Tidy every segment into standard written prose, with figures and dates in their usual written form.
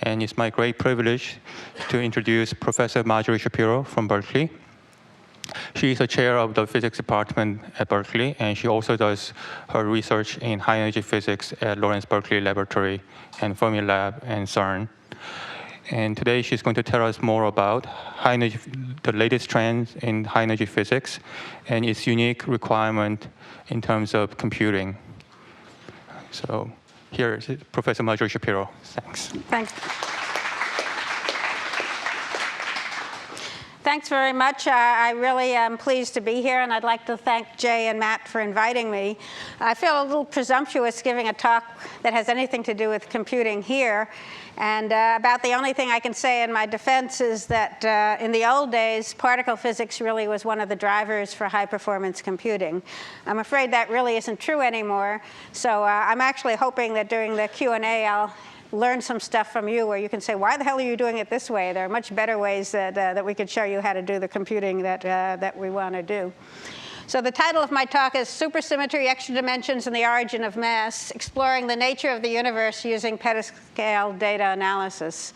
And it's my great privilege to introduce Professor Marjorie Shapiro from Berkeley. She is the chair of the physics department at Berkeley, and she also does her research in high-energy physics at Lawrence Berkeley Laboratory and Fermilab and CERN. And today she's going to tell us more about the latest trends in high-energy physics and its unique requirement in terms of computing. So here is Professor Marjorie Shapiro. Thanks. Thanks. Thanks very much. I really am pleased to be here, and I'd like to thank Jay and Matt for inviting me. I feel a little presumptuous giving a talk that has anything to do with computing here. And about the only thing I can say in my defense is that in the old days, particle physics really was one of the drivers for high-performance computing. I'm afraid that really isn't true anymore. So I'm actually hoping that during the Q&A, I'll learn some stuff from you where you can say, why the hell are you doing it this way? There are much better ways that we could show you how to do the computing that we want to do. So the title of my talk is Supersymmetry, Extra Dimensions, and the Origin of Mass, Exploring the Nature of the Universe Using PetaScale Data Analysis.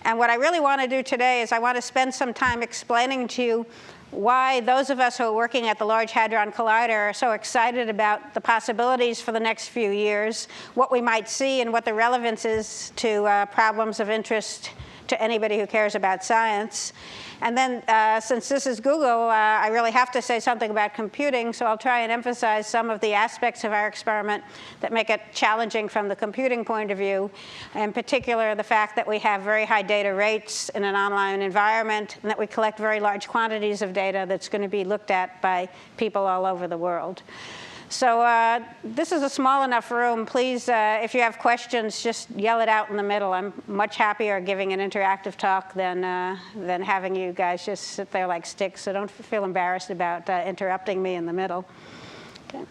And what I really want to do today is I want to spend some time explaining to you why those of us who are working at the Large Hadron Collider are so excited about the possibilities for the next few years, what we might see, and what the relevance is to problems of interest to anybody who cares about science. And then, since this is Google, I really have to say something about computing, so I'll try and emphasize some of the aspects of our experiment that make it challenging from the computing point of view. In particular, the fact that we have very high data rates in an online environment, and that we collect very large quantities of data that's going to be looked at by people all over the world. So this is a small enough room. Please, if you have questions, just yell it out in the middle. I'm much happier giving an interactive talk than having you guys just sit there like sticks. So don't feel embarrassed about interrupting me in the middle. Okay.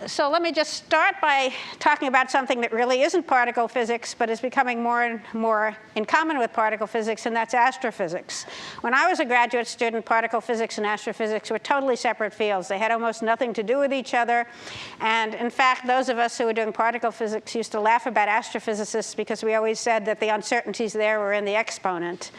So let me just start by talking about something that really isn't particle physics, but is becoming more and more in common with particle physics, and that's astrophysics. When I was a graduate student, particle physics and astrophysics were totally separate fields. They had almost nothing to do with each other. And in fact, those of us who were doing particle physics used to laugh about astrophysicists because we always said that the uncertainties there were in the exponent.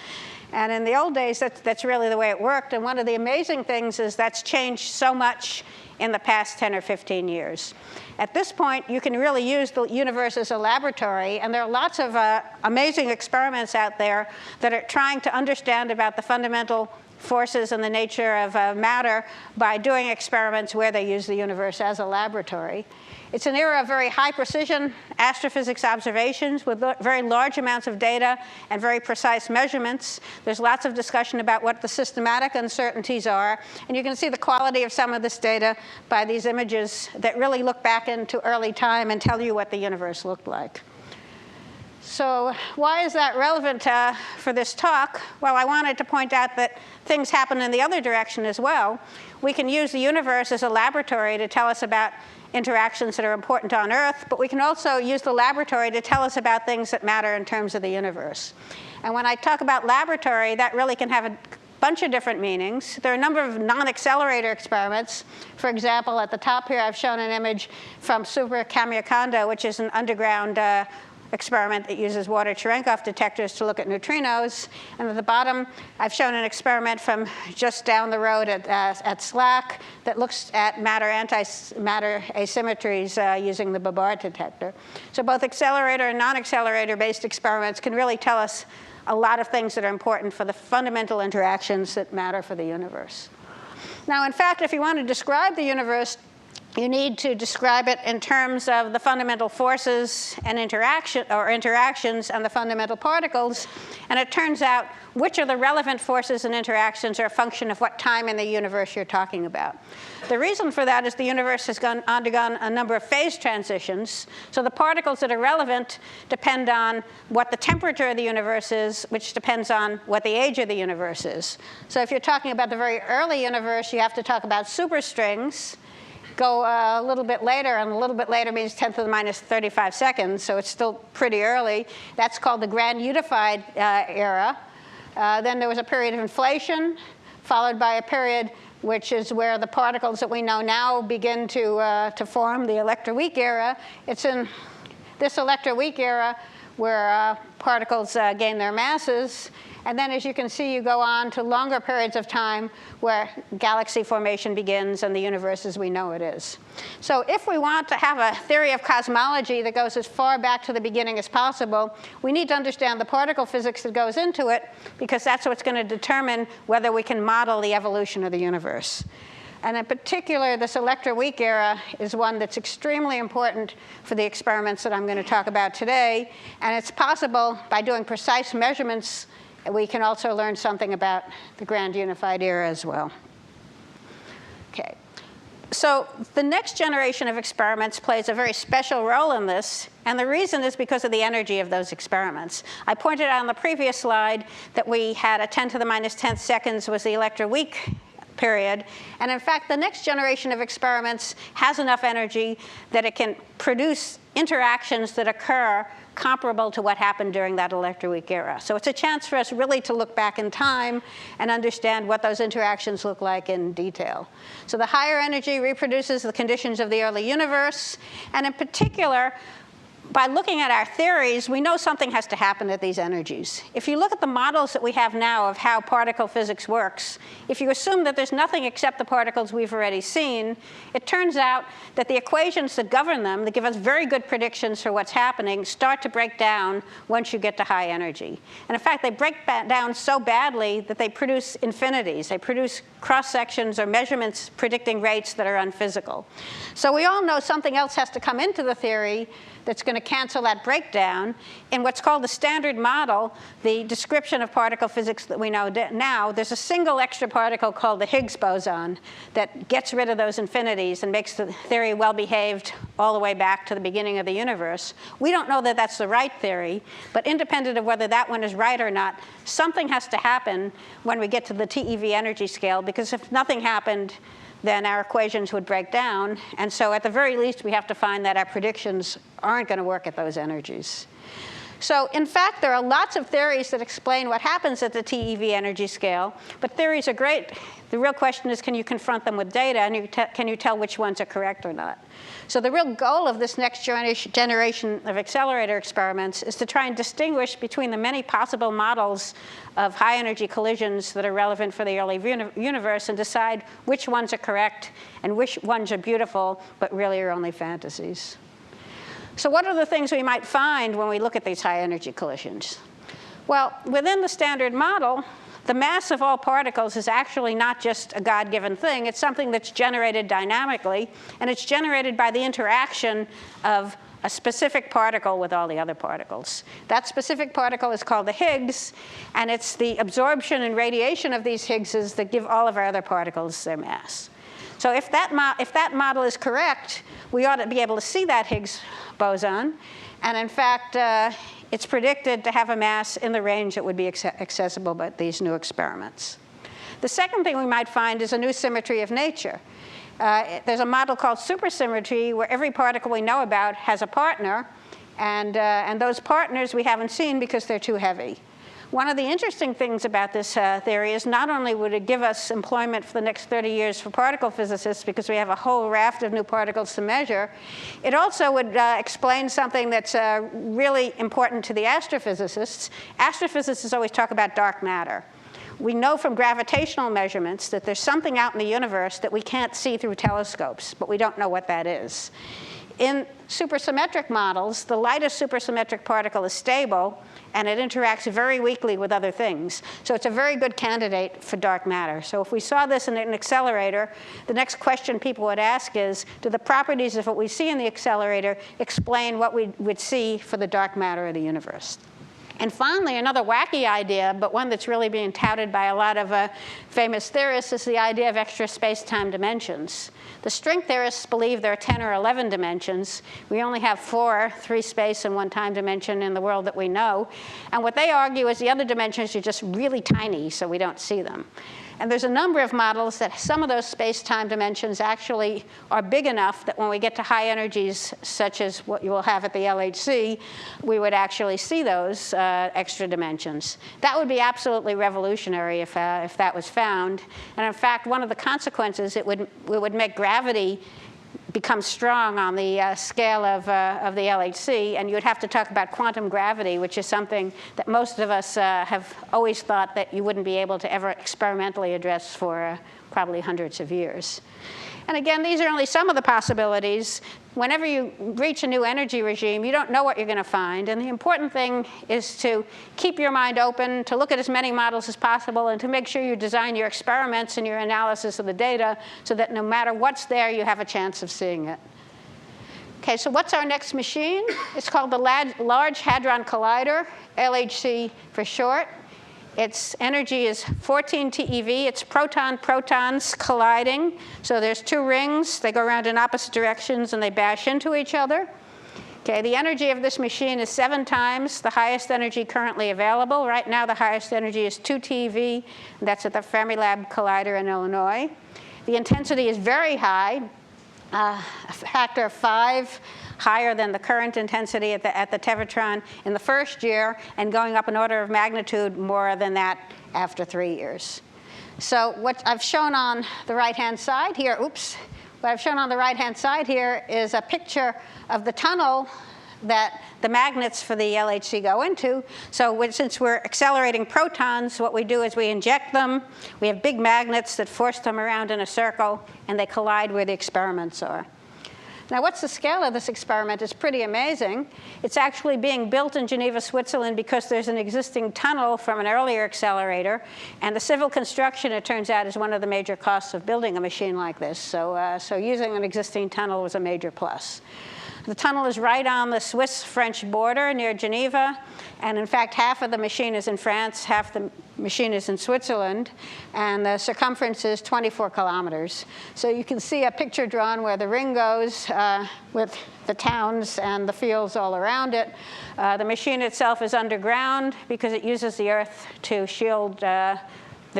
And in the old days, that's really the way it worked. And one of the amazing things is that's changed so much in the past 10 or 15 years. At this point, you can really use the universe as a laboratory, and there are lots of amazing experiments out there that are trying to understand about the fundamental forces and the nature of matter by doing experiments where they use the universe as a laboratory. It's an era of very high precision astrophysics observations with very large amounts of data and very precise measurements. There's lots of discussion about what the systematic uncertainties are. And you can see the quality of some of this data by these images that really look back into early time and tell you what the universe looked like. So why is that relevant for this talk? Well, I wanted to point out that things happen in the other direction as well. We can use the universe as a laboratory to tell us about interactions that are important on Earth, but we can also use the laboratory to tell us about things that matter in terms of the universe. And when I talk about laboratory, that really can have a bunch of different meanings. There are a number of non-accelerator experiments. For example, at the top here, I've shown an image from Super which is an underground experiment that uses water Cherenkov detectors to look at neutrinos. And at the bottom, I've shown an experiment from just down the road at SLAC that looks at matter-antimatter asymmetries using the Babar detector. So both accelerator and non-accelerator-based experiments can really tell us a lot of things that are important for the fundamental interactions that matter for the universe. Now, in fact, if you want to describe the universe, you need to describe it in terms of the fundamental forces and interactions and the fundamental particles. And it turns out which of the relevant forces and interactions are a function of what time in the universe you're talking about. The reason for that is the universe has undergone a number of phase transitions. So the particles that are relevant depend on what the temperature of the universe is, which depends on what the age of the universe is. So if you're talking about the very early universe, you have to talk about superstrings. Go a little bit later, and a little bit later means 10 to the minus 35 seconds, so it's still pretty early. That's called the grand unified era. Then there was a period of inflation, followed by a period which is where the particles that we know now begin to form, the electroweak era. It's in this electroweak era where particles gain their masses. And then, as you can see, you go on to longer periods of time where galaxy formation begins and the universe as we know it is. So if we want to have a theory of cosmology that goes as far back to the beginning as possible, we need to understand the particle physics that goes into it, because that's what's going to determine whether we can model the evolution of the universe. And in particular, this electroweak era is one that's extremely important for the experiments that I'm going to talk about today. And it's possible, by doing precise measurements, we can also learn something about the grand unified era as well. Okay. So the next generation of experiments plays a very special role in this, and the reason is because of the energy of those experiments. I pointed out on the previous slide that we had a 10 to the minus 10th seconds was the electroweak period, and in fact, the next generation of experiments has enough energy that it can produce interactions that occur comparable to what happened during that electroweak era. So it's a chance for us really to look back in time and understand what those interactions look like in detail. So the higher energy reproduces the conditions of the early universe, and in particular, by looking at our theories, we know something has to happen at these energies. If you look at the models that we have now of how particle physics works, if you assume that there's nothing except the particles we've already seen, it turns out that the equations that govern them, that give us very good predictions for what's happening, start to break down once you get to high energy. And in fact, they break down so badly that they produce infinities. They produce cross-sections or measurements predicting rates that are unphysical. So we all know something else has to come into the theory that's going to cancel that breakdown. In what's called the standard model, the description of particle physics that we know now, there's a single extra particle called the Higgs boson that gets rid of those infinities and makes the theory well-behaved all the way back to the beginning of the universe. We don't know that that's the right theory, but independent of whether that one is right or not, something has to happen when we get to the TeV energy scale, because if nothing happened, then our equations would break down. And so at the very least, we have to find that our predictions aren't going to work at those energies. So in fact, there are lots of theories that explain what happens at the TeV energy scale. But theories are great. The real question is, can you confront them with data? And can you tell which ones are correct or not? So the real goal of this next generation of accelerator experiments is to try and distinguish between the many possible models of high-energy collisions that are relevant for the early universe and decide which ones are correct and which ones are beautiful but really are only fantasies. So what are the things we might find when we look at these high-energy collisions? Well, within the standard model, the mass of all particles is actually not just a God-given thing. It's something that's generated dynamically, and it's generated by the interaction of a specific particle with all the other particles. That specific particle is called the Higgs, and it's the absorption and radiation of these Higgses that give all of our other particles their mass. So if that model is correct, we ought to be able to see that Higgs boson, and in fact, it's predicted to have a mass in the range that would be accessible by these new experiments. The second thing we might find is a new symmetry of nature. There's a model called supersymmetry where every particle we know about has a partner, and those partners we haven't seen because they're too heavy. One of the interesting things about this theory is not only would it give us employment for the next 30 years for particle physicists because we have a whole raft of new particles to measure, it also would explain something that's really important to the astrophysicists. Astrophysicists always talk about dark matter. We know from gravitational measurements that there's something out in the universe that we can't see through telescopes, but we don't know what that is. In supersymmetric models, the lightest supersymmetric particle is stable, and it interacts very weakly with other things. So it's a very good candidate for dark matter. So if we saw this in an accelerator, the next question people would ask is, do the properties of what we see in the accelerator explain what we would see for the dark matter of the universe? And finally, another wacky idea, but one that's really being touted by a lot of famous theorists, is the idea of extra space-time dimensions. The string theorists believe there are 10 or 11 dimensions. We only have 4, 3 space and 1 time dimension in the world that we know. And what they argue is the other dimensions are just really tiny, so we don't see them. And there's a number of models that some of those space-time dimensions actually are big enough that when we get to high energies, such as what you will have at the LHC, we would actually see those extra dimensions. That would be absolutely revolutionary if that was found. And in fact, one of the consequences, it would make gravity become strong on the scale of the LHC, and you would have to talk about quantum gravity, which is something that most of us have always thought that you wouldn't be able to ever experimentally address for probably hundreds of years. And again, these are only some of the possibilities. Whenever you reach a new energy regime, you don't know what you're going to find. And the important thing is to keep your mind open, to look at as many models as possible, and to make sure you design your experiments and your analysis of the data so that no matter what's there, you have a chance of seeing it. OK, so what's our next machine? It's called the Large Hadron Collider, LHC for short. Its energy is 14 TeV. It's protons colliding. So there's two rings. They go around in opposite directions, and they bash into each other. Okay, the energy of this machine is 7 times the highest energy currently available. Right now, the highest energy is 2 TeV. And that's at the Fermilab Collider in Illinois. The intensity is very high, a factor of 5 higher than the current intensity at the Tevatron in the first year, and going up an order of magnitude more than that after 3 years. So what I've shown on the right-hand side here, what I've shown on the right-hand side here is a picture of the tunnel that the magnets for the LHC go into. So since we're accelerating protons, what we do is we inject them. We have big magnets that force them around in a circle, and they collide where the experiments are. Now, what's the scale of this experiment? It's pretty amazing. It's actually being built in Geneva, Switzerland, because there's an existing tunnel from an earlier accelerator. And the civil construction, it turns out, is one of the major costs of building a machine like this. So using an existing tunnel was a major plus. The tunnel is right on the Swiss-French border near Geneva. And in fact, half of the machine is in France, half the machine is in Switzerland. And the circumference is 24 kilometers. So you can see a picture drawn where the ring goes with the towns and the fields all around it. The machine itself is underground because it uses the Earth to shield the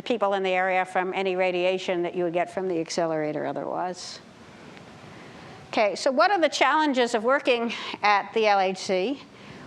people in the area from any radiation that you would get from the accelerator otherwise. OK, so what are the challenges of working at the LHC?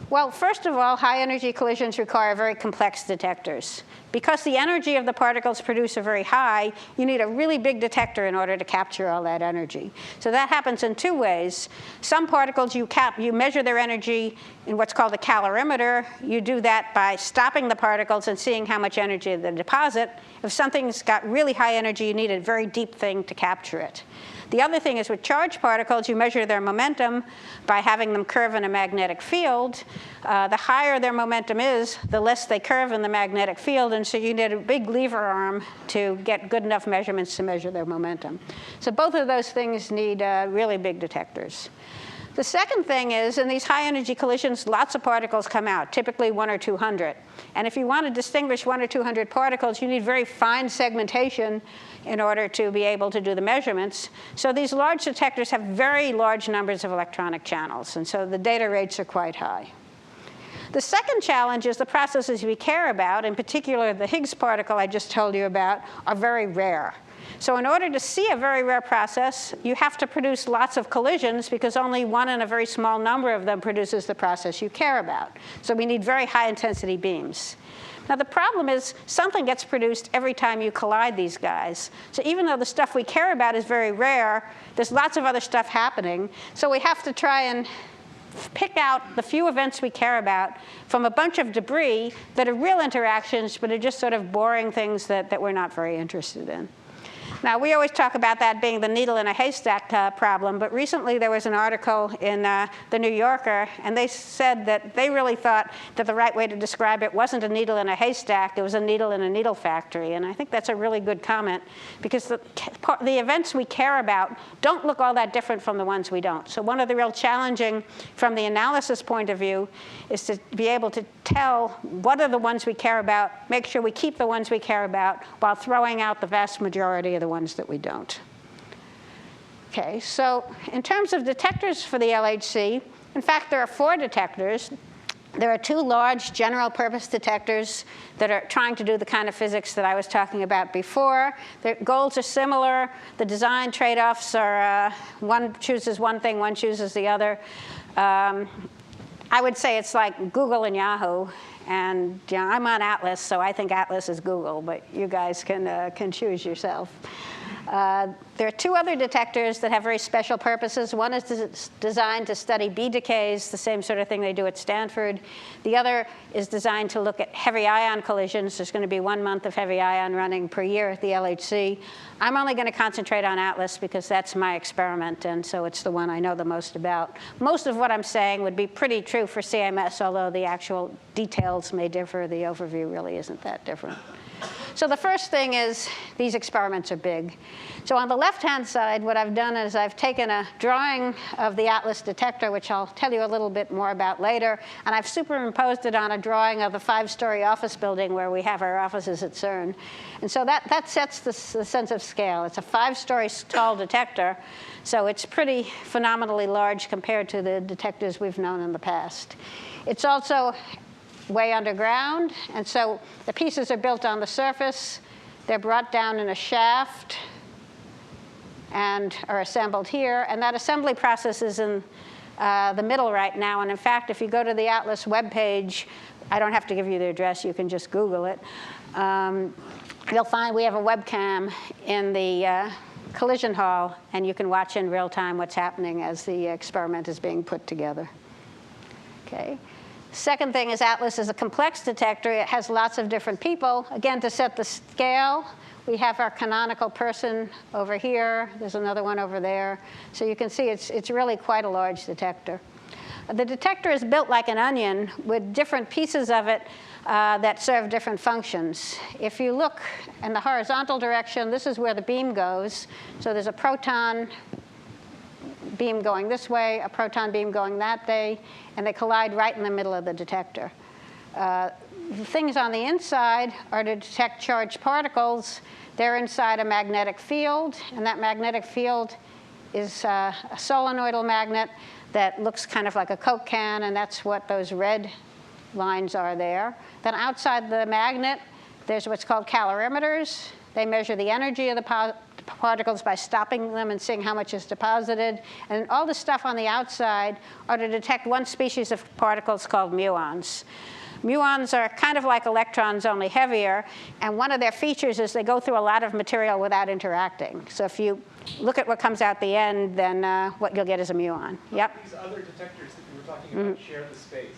Well, first of all, high-energy collisions require very complex detectors. Because the energy of the particles produced are very high, you need a really big detector in order to capture all that energy. So that happens in 2 ways. Some particles you measure their energy in what's called a calorimeter. You do that by stopping the particles and seeing how much energy they deposit. If something's got really high energy, you need a very deep thing to capture it. The other thing is with charged particles, you measure their momentum by having them curve in a magnetic field. The higher their momentum is, the less they curve in the magnetic field. And so you need a big lever arm to get good enough measurements to measure their momentum. So both of those things need really big detectors. The second thing is, in these high-energy collisions, lots of particles come out, typically 1 or 200. And if you want to distinguish 1 or 200 particles, you need very fine segmentation in order to be able to do the measurements. So these large detectors have very large numbers of electronic channels. And so the data rates are quite high. The second challenge is the processes we care about, in particular the Higgs particle I just told you about, are very rare. So in order to see a very rare process, you have to produce lots of collisions because only 1 in a very small number of them produces the process you care about. So we need very high-intensity beams. Now, the problem is something gets produced every time you collide these guys. So even though the stuff we care about is very rare, there's lots of other stuff happening. So we have to try and pick out the few events we care about from a bunch of debris that are real interactions, but are just sort of boring things that we're not very interested in. Now, we always talk about that being the needle in a haystack problem, but recently there was an article in the New Yorker, and they said that they really thought that the right way to describe it wasn't a needle in a haystack, it was a needle in a needle factory. And I think that's a really good comment, because the events we care about don't look all that different from the ones we don't. So one of the real challenging, from the analysis point of view, is to be able to tell what are the ones we care about, make sure we keep the ones we care about, while throwing out the vast majority of the ones that we don't. Okay, so in terms of detectors for the LHC, in fact, there are 4 detectors. There are 2 large general-purpose detectors that are trying to do the kind of physics that I was talking about before. Their goals are similar. The design trade-offs are one chooses one thing, one chooses the other. I would say it's like Google and Yahoo. And I'm on Atlas, so I think Atlas is Google, but you guys can choose yourself. There are two other detectors that have very special purposes. One is designed to study B decays, the same sort of thing they do at Stanford. The other is designed to look at heavy ion collisions. There's going to be 1 month of heavy ion running per year at the LHC. I'm only going to concentrate on Atlas because that's my experiment, and so it's the one I know the most about. Most of what I'm saying would be pretty true for CMS, although the actual details may differ. The overview really isn't that different. So the first thing is these experiments are big. So on the left-hand side, what I've done is I've taken a drawing of the Atlas detector, which I'll tell you a little bit more about later, and I've superimposed it on a drawing of the 5-story office building where we have our offices at CERN. And so that sets the sense of scale. It's a 5-story tall detector, so it's pretty phenomenally large compared to the detectors we've known in the past. It's also way underground, and so the pieces are built on the surface. They're brought down in a shaft and are assembled here, and that assembly process is in the middle right now. And in fact, if you go to the Atlas webpage, I don't have to give you the address, you can just Google it. You'll find we have a webcam in the collision hall, and you can watch in real time what's happening as the experiment is being put together. Okay. Second thing is Atlas is a complex detector. It has lots of different people. Again, to set the scale, we have our canonical person over here. There's another one over there. So you can see it's really quite a large detector. The detector is built like an onion with different pieces of it that serve different functions. If you look in the horizontal direction, this is where the beam goes. So there's a proton beam going this way, a proton beam going that way, and they collide right in the middle of the detector. The things on the inside are to detect charged particles. They're inside a magnetic field, and that magnetic field is a solenoidal magnet that looks kind of like a Coke can, and that's what those red lines are there. Then outside the magnet, there's what's called calorimeters. They measure the energy of the particles by stopping them and seeing how much is deposited. And all the stuff on the outside are to detect one species of particles called muons. Muons are kind of like electrons, only heavier. And one of their features is they go through a lot of material without interacting. So if you look at what comes out the end, then what you'll get is a muon. Yep. These other detectors that you were talking about share the space.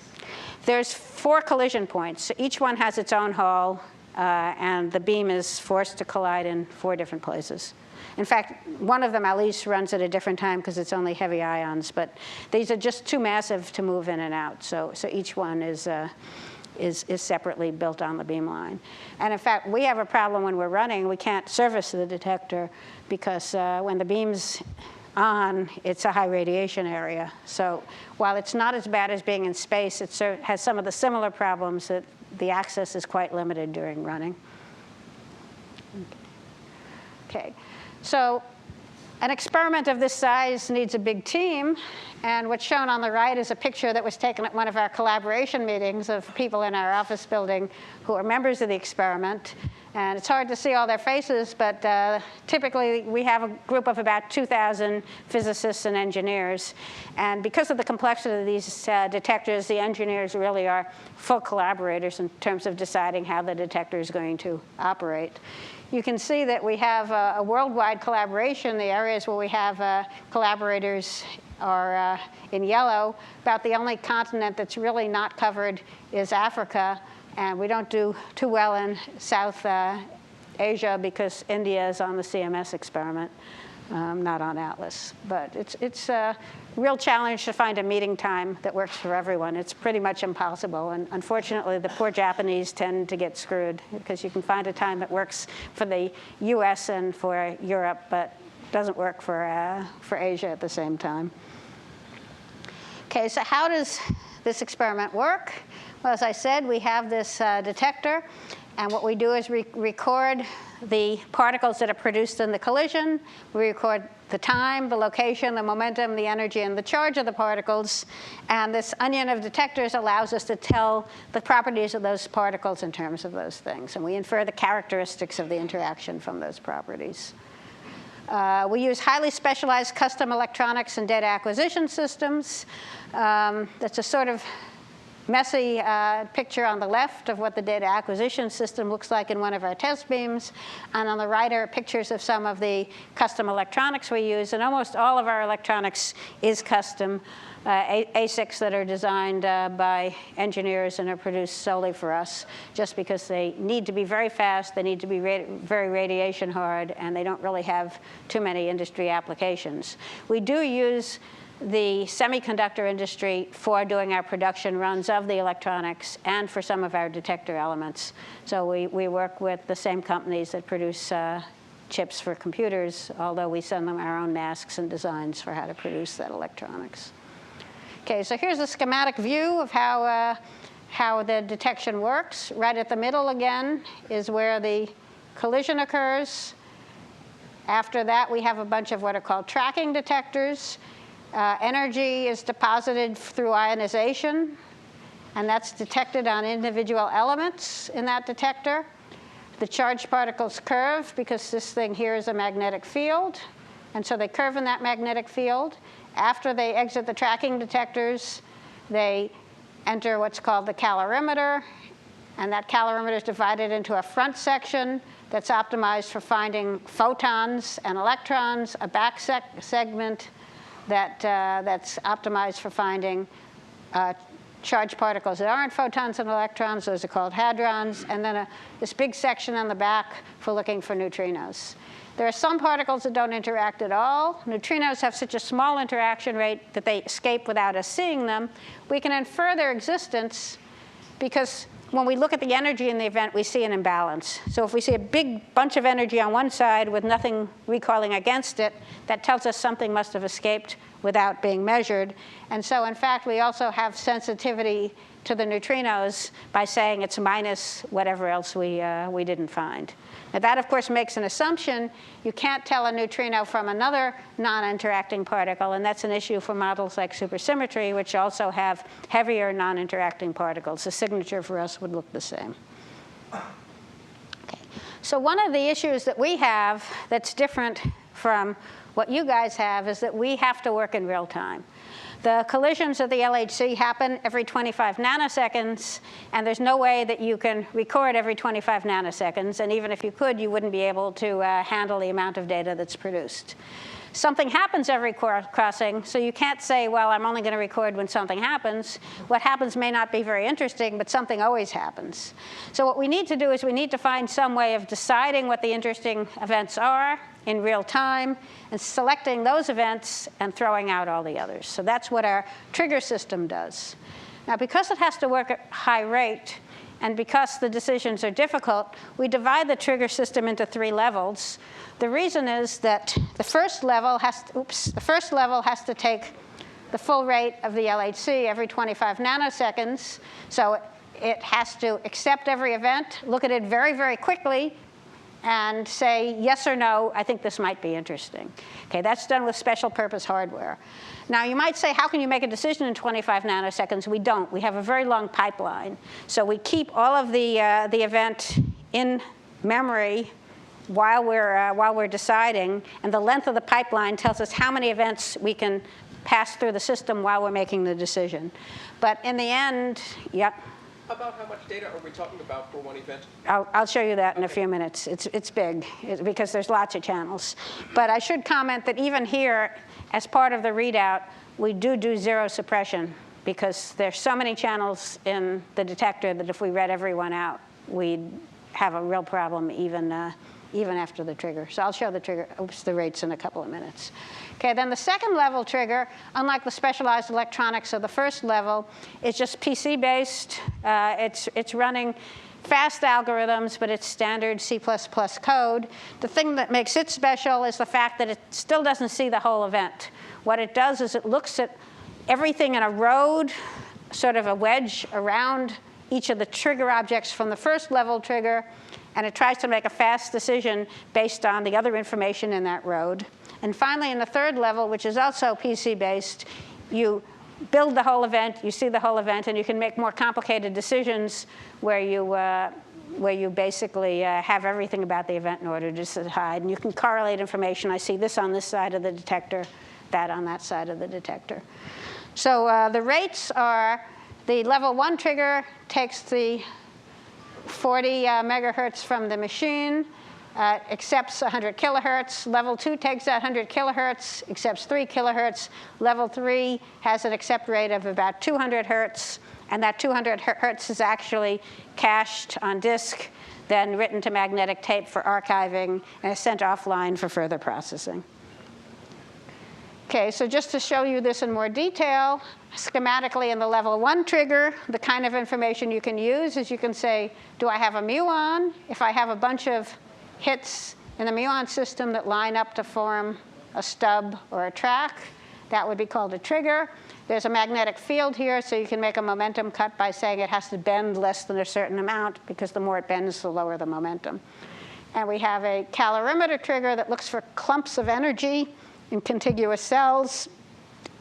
There's 4 collision points. So each one has its own hall, and the beam is forced to collide in 4 different places. In fact, one of them at least runs at a different time because it's only heavy ions, but these are just too massive to move in and out. So each one is separately built on the beam line. And in fact, we have a problem when we're running. We can't service the detector because when the beam's on, it's a high radiation area. So while it's not as bad as being in space, it has some of the similar problems that the access is quite limited during running. Okay. So an experiment of this size needs a big team. And what's shown on the right is a picture that was taken at one of our collaboration meetings of people in our office building who are members of the experiment. And it's hard to see all their faces, but typically we have a group of about 2,000 physicists and engineers. And because of the complexity of these detectors, the engineers really are full collaborators in terms of deciding how the detector is going to operate. You can see that we have a worldwide collaboration. The areas where we have collaborators are in yellow. About the only continent that's really not covered is Africa. And we don't do too well in South Asia because India is on the CMS experiment, not on Atlas. But it's a real challenge to find a meeting time that works for everyone. It's pretty much impossible. And unfortunately, the poor Japanese tend to get screwed because you can find a time that works for the US and for Europe, but doesn't work for Asia at the same time. Okay, so how does this experiment work? Well, as I said, we have this detector, and what we do is record the particles that are produced in the collision. We record the time, the location, the momentum, the energy, and the charge of the particles. And this onion of detectors allows us to tell the properties of those particles in terms of those things. And we infer the characteristics of the interaction from those properties. We use highly specialized custom electronics and data acquisition systems. That's a sort of messy picture on the left of what the data acquisition system looks like in one of our test beams. And on the right are pictures of some of the custom electronics we use. And almost all of our electronics is custom ASICs that are designed by engineers and are produced solely for us, just because they need to be very fast, they need to be very radiation hard, and they don't really have too many industry applications. We do use the semiconductor industry for doing our production runs of the electronics and for some of our detector elements. So we work with the same companies that produce chips for computers, although we send them our own masks and designs for how to produce that electronics. Okay, so here's a schematic view of how the detection works. Right at the middle again is where the collision occurs. After that, we have a bunch of what are called tracking detectors. Energy is deposited through ionization, and that's detected on individual elements in that detector. The charged particles curve because this thing here is a magnetic field, and so they curve in that magnetic field. After they exit the tracking detectors, they enter what's called the calorimeter, and that calorimeter is divided into a front section that's optimized for finding photons and electrons, a back segment that's optimized for finding charged particles that aren't photons and electrons. Those are called hadrons. And then this big section on the back for looking for neutrinos. There are some particles that don't interact at all. Neutrinos have such a small interaction rate that they escape without us seeing them. We can infer their existence because when we look at the energy in the event, we see an imbalance. So if we see a big bunch of energy on one side with nothing recoiling against it, that tells us something must have escaped without being measured. And so, in fact, we also have sensitivity to the neutrinos by saying it's minus whatever else we didn't find. Now, that, of course, makes an assumption. You can't tell a neutrino from another non-interacting particle, and that's an issue for models like supersymmetry, which also have heavier non-interacting particles. The signature for us would look the same. Okay. So one of the issues that we have that's different from what you guys have is that we have to work in real time. The collisions of the LHC happen every 25 nanoseconds, and there's no way that you can record every 25 nanoseconds. And even if you could, you wouldn't be able to handle the amount of data that's produced. Something happens every crossing, so you can't say, well, I'm only going to record when something happens. What happens may not be very interesting, but something always happens. So what we need to do is we need to find some way of deciding what the interesting events are in real time and selecting those events and throwing out all the others. So that's what our trigger system does. Now, because it has to work at high rate, and because the decisions are difficult, we divide the trigger system into 3 levels. The reason is that the first level has to take the full rate of the LHC every 25 nanoseconds. So it has to accept every event, look at it very, very quickly, and say yes or no, I think this might be interesting. Okay, that's done with special purpose hardware. Now, you might say, how can you make a decision in 25 nanoseconds? We don't. We have a very long pipeline. So we keep all of the event in memory while we're deciding, and the length of the pipeline tells us how many events we can pass through the system while we're making the decision. But in the end, yep. About how much data are we talking about for one event? I'll show you that in a few minutes. It's big because there's lots of channels. But I should comment that even here, as part of the readout, we do zero suppression because there's so many channels in the detector that if we read every one out, we'd have a real problem even after the trigger. So I'll show the rates in a couple of minutes. Okay, then the second level trigger, unlike the specialized electronics of the first level, is just PC-based. It's running fast algorithms, but it's standard C++ code. The thing that makes it special is the fact that it still doesn't see the whole event. What it does is it looks at everything in a road, sort of a wedge around each of the trigger objects from the first level trigger, and it tries to make a fast decision based on the other information in that road. And finally, in the third level, which is also PC-based, you build the whole event, you see the whole event, and you can make more complicated decisions where you basically have everything about the event in order to decide. And you can correlate information. I see this on this side of the detector, that on that side of the detector. So the rates are The level 1 trigger takes the 40 megahertz from the machine, accepts 100 kilohertz. Level 2 takes that 100 kilohertz, accepts 3 kilohertz. Level 3 has an accept rate of about 200 hertz, and that 200 hertz is actually cached on disk, then written to magnetic tape for archiving, and is sent offline for further processing. Okay, so just to show you this in more detail, schematically in the level 1 trigger, the kind of information you can use is you can say, do I have a muon? If I have a bunch of hits in the muon system that line up to form a stub or a track, that would be called a trigger. There's a magnetic field here, so you can make a momentum cut by saying it has to bend less than a certain amount, because the more it bends, the lower the momentum. And we have a calorimeter trigger that looks for clumps of energy in contiguous cells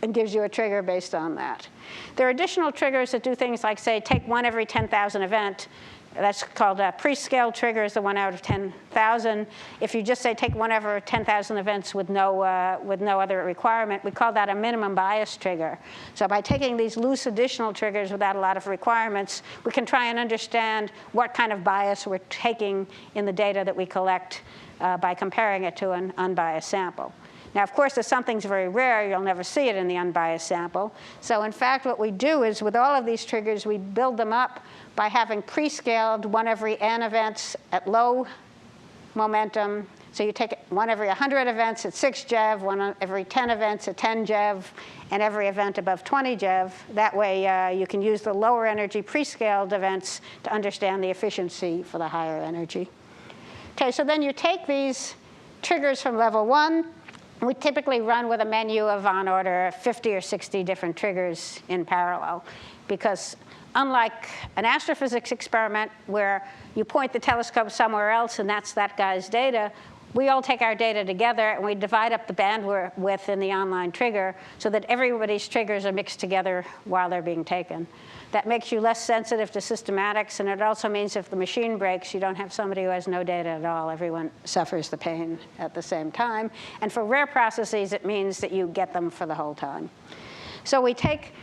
and gives you a trigger based on that. There are additional triggers that do things like, say, take 1 every 10,000 event. That's called a PetaScale trigger, is the 1 out of 10,000. If you just say take 1 over 10,000 events with no other requirement, we call that a minimum bias trigger. So by taking these loose additional triggers without a lot of requirements, we can try and understand what kind of bias we're taking in the data that we collect by comparing it to an unbiased sample. Now, of course, if something's very rare, you'll never see it in the unbiased sample. So in fact, what we do is with all of these triggers, we build them up by having pre-scaled 1 every n events at low momentum. So you take 1 every 100 events at 6 JeV, 1 every 10 events at 10 JeV, and every event above 20 JeV. That way, you can use the lower energy pre-scaled events to understand the efficiency for the higher energy. Okay, so then you take these triggers from level 1. We typically run with a menu of on order 50 or 60 different triggers in parallel, because unlike an astrophysics experiment where you point the telescope somewhere else and that's that guy's data, we all take our data together and we divide up the bandwidth in the online trigger so that everybody's triggers are mixed together while they're being taken. That makes you less sensitive to systematics, and it also means if the machine breaks, you don't have somebody who has no data at all. Everyone suffers the pain at the same time. And for rare processes, it means that you get them for the whole time. So we take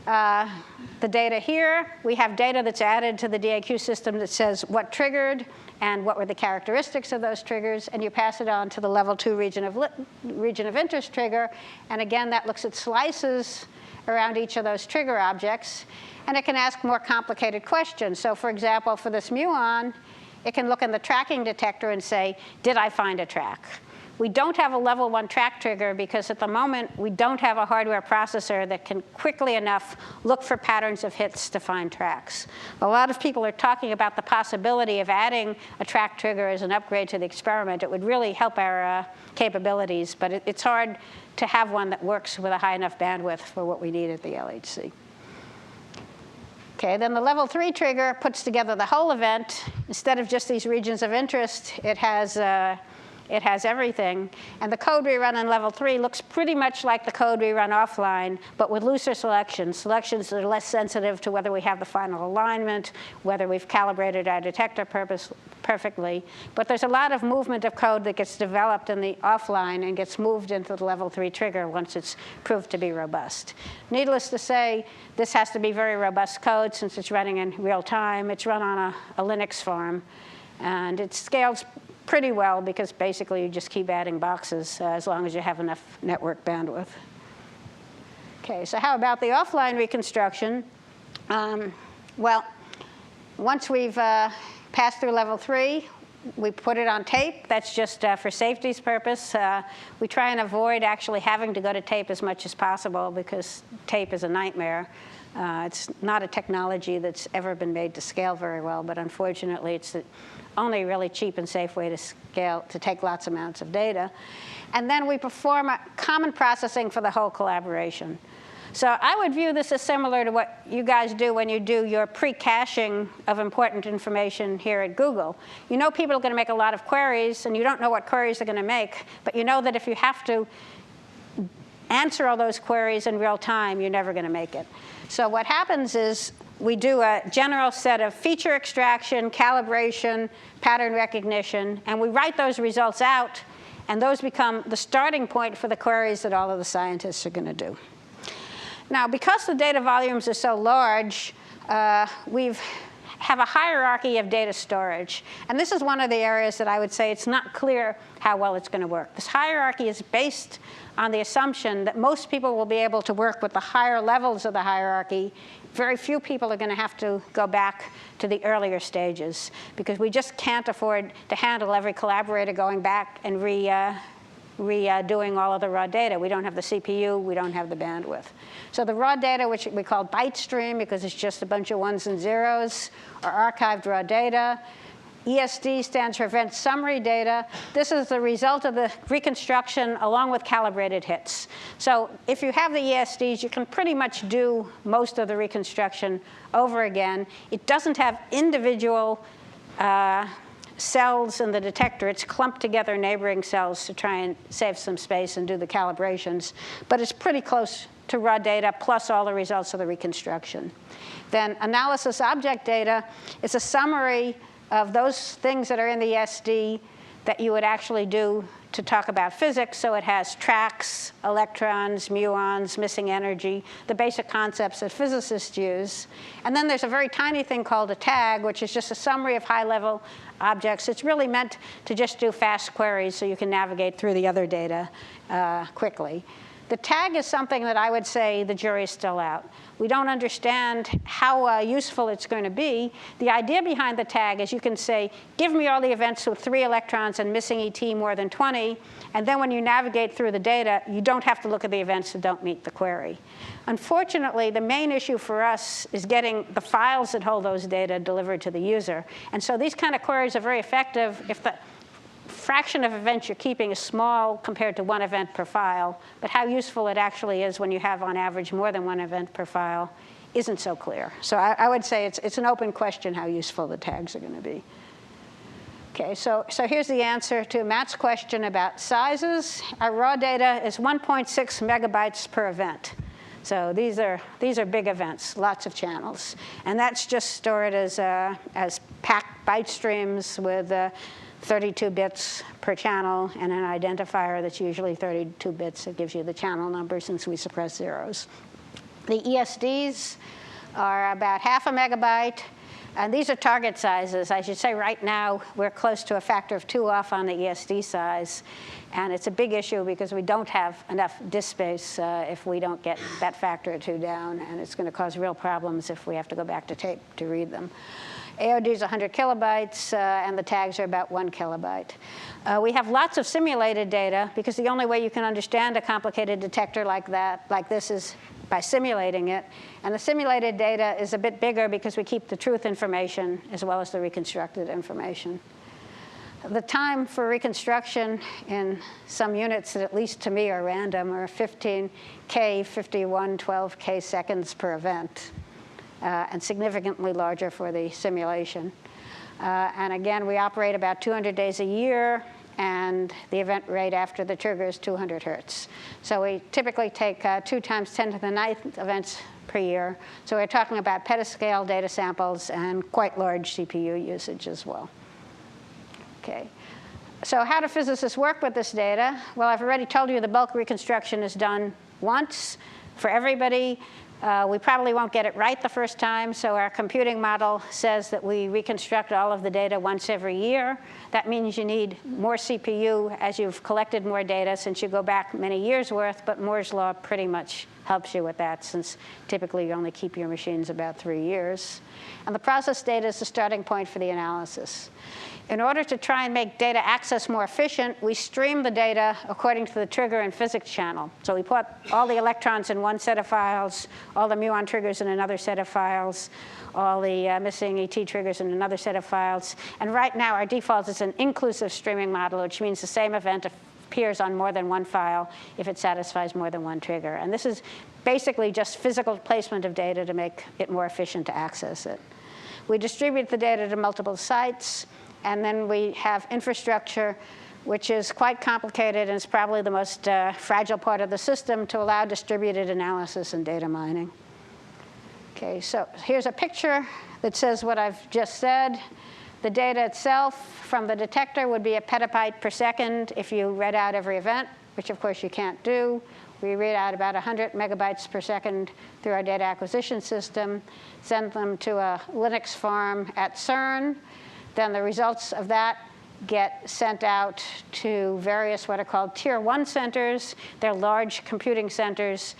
the data here. We have data that's added to the DAQ system that says what triggered and what were the characteristics of those triggers, and you pass it on to the level 2 region of interest trigger. And again, that looks at slices around each of those trigger objects, and it can ask more complicated questions. So for example, for this muon, it can look in the tracking detector and say, did I find a track? We don't have a level 1 track trigger because at the moment, we don't have a hardware processor that can quickly enough look for patterns of hits to find tracks. A lot of people are talking about the possibility of adding a track trigger as an upgrade to the experiment. It would really help our capabilities, but it's hard to have one that works with a high enough bandwidth for what we need at the LHC. Okay, then the level 3 trigger puts together the whole event. Instead of just these regions of interest, it has everything. And the code we run in level 3 looks pretty much like the code we run offline, but with looser selections. Selections that are less sensitive to whether we have the final alignment, whether we've calibrated our detector perfectly. But there's a lot of movement of code that gets developed in the offline and gets moved into the level 3 trigger once it's proved to be robust. Needless to say, this has to be very robust code since it's running in real time. It's run on a Linux farm, and it scales pretty well because basically you just keep adding boxes as long as you have enough network bandwidth. Okay, so how about the offline reconstruction? Well, once we've passed through level 3, we put it on tape. That's just for safety's purpose. We try and avoid actually having to go to tape as much as possible because tape is a nightmare. It's not a technology that's ever been made to scale very well, but unfortunately it's the only really cheap and safe way to scale, to take lots of amounts of data. And then we perform a common processing for the whole collaboration. So I would view this as similar to what you guys do when you do your pre-caching of important information here at Google. You know people are going to make a lot of queries, and you don't know what queries they're going to make, but you know that if you have to answer all those queries in real time, you're never going to make it. So what happens is we do a general set of feature extraction, calibration, pattern recognition, and we write those results out, and those become the starting point for the queries that all of the scientists are going to do. Now, because the data volumes are so large, we have a hierarchy of data storage. And this is one of the areas that I would say it's not clear how well it's going to work. This hierarchy is based on the assumption that most people will be able to work with the higher levels of the hierarchy. Very few people are going to have to go back to the earlier stages, because we just can't afford to handle every collaborator going back and redoing all of the raw data. We don't have the CPU, we don't have the bandwidth. So the raw data, which we call byte stream because it's just a bunch of ones and zeros, are archived raw data. ESD stands for event summary data. This is the result of the reconstruction along with calibrated hits. So if you have the ESDs, you can pretty much do most of the reconstruction over again. It doesn't have individual cells in the detector. It's clumped together neighboring cells to try and save some space and do the calibrations. But it's pretty close to raw data plus all the results of the reconstruction. Then analysis object data is a summary of those things that are in the ESD that you would actually do to talk about physics. So it has tracks, electrons, muons, missing energy, the basic concepts that physicists use. And then there's a very tiny thing called a tag, which is just a summary of high-level objects. It's really meant to just do fast queries so you can navigate through the other data quickly. The tag is something that I would say the jury's still out. We don't understand how useful it's going to be. The idea behind the tag is you can say, give me all the events with 3 electrons and missing ET more than 20, and then when you navigate through the data, you don't have to look at the events that don't meet the query. Unfortunately, the main issue for us is getting the files that hold those data delivered to the user. And so these kind of queries are very effective if the fraction of events you're keeping is small compared to 1 event per file, but how useful it actually is when you have, on average, more than 1 event per file isn't so clear. So I would say it's an open question how useful the tags are going to be. Okay, so here's the answer to Matt's question about sizes. Our raw data is 1.6 megabytes per event. So these are big events, lots of channels. And that's just stored as packed byte streams with 32 bits per channel and an identifier that's usually 32 bits that gives you the channel number since we suppress zeros. The ESDs are about half a megabyte. And these are target sizes. I should say right now we're close to a factor of 2 off on the ESD size. And it's a big issue because we don't have enough disk space if we don't get that factor of 2 down. And it's going to cause real problems if we have to go back to tape to read them. AOD is 100 kilobytes, and the tags are about 1 kilobyte. We have lots of simulated data because the only way you can understand a complicated detector like this is by simulating it. And the simulated data is a bit bigger because we keep the truth information as well as the reconstructed information. The time for reconstruction in some units that at least to me are random are 15K, 51, 12K seconds per event. And significantly larger for the simulation. And again, we operate about 200 days a year, and the event rate after the trigger is 200 hertz. So we typically take 2 times 10 to the 9th events per year. So we're talking about petascale data samples and quite large CPU usage as well. Okay. So how do physicists work with this data? Well, I've already told you the bulk reconstruction is done once for everybody. We probably won't get it right the first time, so our computing model says that we reconstruct all of the data once every year. That means you need more CPU as you've collected more data since you go back many years' worth, but Moore's law pretty much helps you with that since typically you only keep your machines about 3 years. And the process data is the starting point for the analysis. In order to try and make data access more efficient, we stream the data according to the trigger and physics channel. So we put all the electrons in one set of files, all the muon triggers in another set of files, all the missing ET triggers in another set of files. And right now, our default is an inclusive streaming model, which means the same event appears on more than one file if it satisfies more than one trigger. And this is basically just physical placement of data to make it more efficient to access it. We distribute the data to multiple sites. And then we have infrastructure, which is quite complicated and is probably the most fragile part of the system to allow distributed analysis and data mining. Okay, so here's a picture that says what I've just said. The data itself from the detector would be a petabyte per second if you read out every event, which of course you can't do. We read out about 100 megabytes per second through our data acquisition system, send them to a Linux farm at CERN. Then the results of that get sent out to various what are called Tier 1 centers. They're large computing centers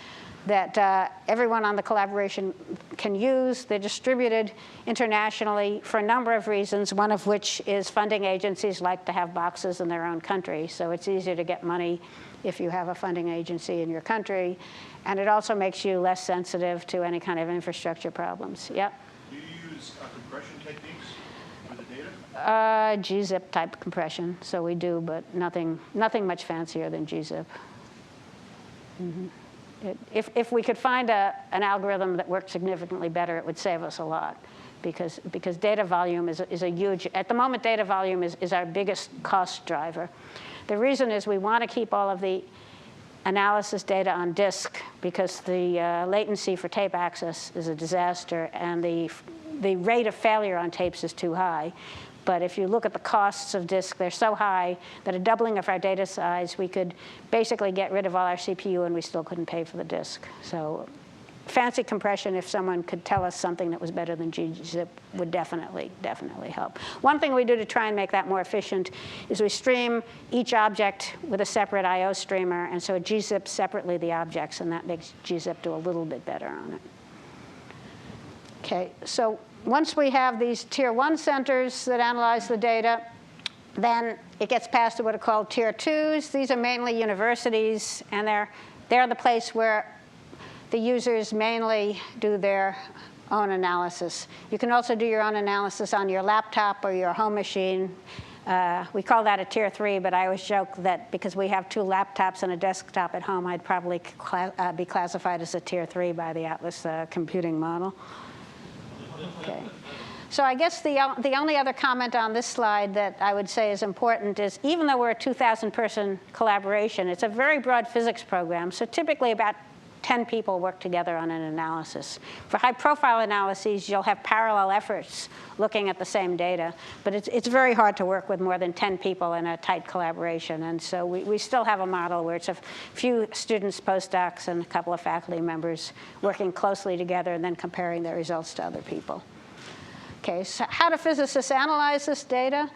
that everyone on the collaboration can use. They're distributed internationally for a number of reasons, one of which is funding agencies like to have boxes in their own country. So it's easier to get money if you have a funding agency in your country. And it also makes you less sensitive to any kind of infrastructure problems. Yep. Do you use compression techniques for the data? gzip type compression. So we do, but nothing much fancier than gzip. Mm-hmm. If we could find an algorithm that worked significantly better, it would save us a lot, because data volume is a huge, at the moment data volume is our biggest cost driver. The reason is we want to keep all of the analysis data on disk, because the latency for tape access is a disaster, and the rate of failure on tapes is too high. But if you look at the costs of disk, they're so high that a doubling of our data size, we could basically get rid of all our CPU and we still couldn't pay for the disk. So fancy compression, if someone could tell us something that was better than gzip, would definitely help. One thing we do to try and make that more efficient is we stream each object with a separate I/O streamer, and so it gzips separately the objects, and that makes gzip do a little bit better on it. Okay, so once we have these Tier 1 centers that analyze the data, then it gets passed to what are called Tier 2s. These are mainly universities, and they're the place where the users mainly do their own analysis. You can also do your own analysis on your laptop or your home machine. We call that a Tier 3, but I always joke that because we have 2 laptops and a desktop at home, I'd probably be classified as a Tier 3 by the Atlas computing model. Okay. So I guess the only other comment on this slide that I would say is important is, even though we're a 2,000-person collaboration, it's a very broad physics program. So typically about 10 people work together on an analysis. For high-profile analyses, you'll have parallel efforts looking at the same data. But it's very hard to work with more than 10 people in a tight collaboration. And so we still have a model where it's a few students, postdocs, and a couple of faculty members working closely together and then comparing their results to other people. Okay, so how do physicists analyze this data?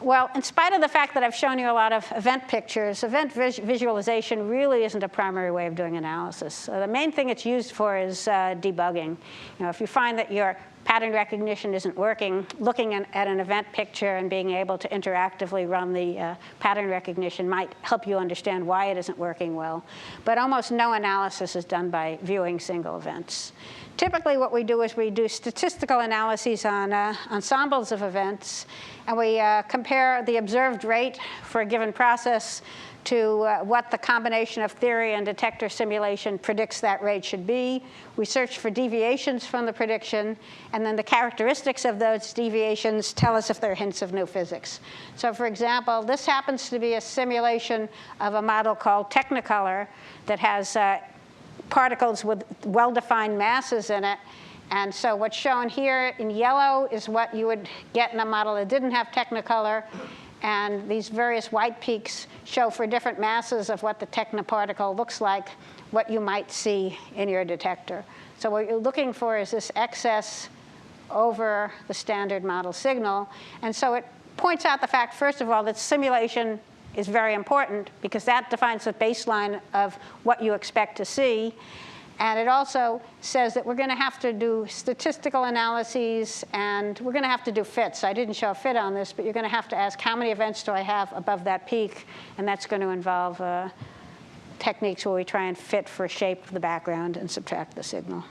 Well, in spite of the fact that I've shown you a lot of event pictures, event visualization really isn't a primary way of doing analysis. So the main thing it's used for is debugging. If you find that your pattern recognition isn't working, looking at an event picture and being able to interactively run the pattern recognition might help you understand why it isn't working well. But almost no analysis is done by viewing single events. Typically what we do is we do statistical analyses on ensembles of events, and we compare the observed rate for a given process to what the combination of theory and detector simulation predicts that rate should be. We search for deviations from the prediction, and then the characteristics of those deviations tell us if there are hints of new physics. So for example, this happens to be a simulation of a model called Technicolor that has particles with well-defined masses in it. And so what's shown here in yellow is what you would get in a model that didn't have Technicolor. And these various white peaks show for different masses of what the technoparticle looks like, what you might see in your detector. So what you're looking for is this excess over the standard model signal. And so it points out the fact, first of all, that simulation is very important, because that defines the baseline of what you expect to see. And it also says that we're going to have to do statistical analyses, and we're going to have to do fits. I didn't show a fit on this, but you're going to have to ask, how many events do I have above that peak? And that's going to involve techniques where we try and fit for shape of the background and subtract the signal.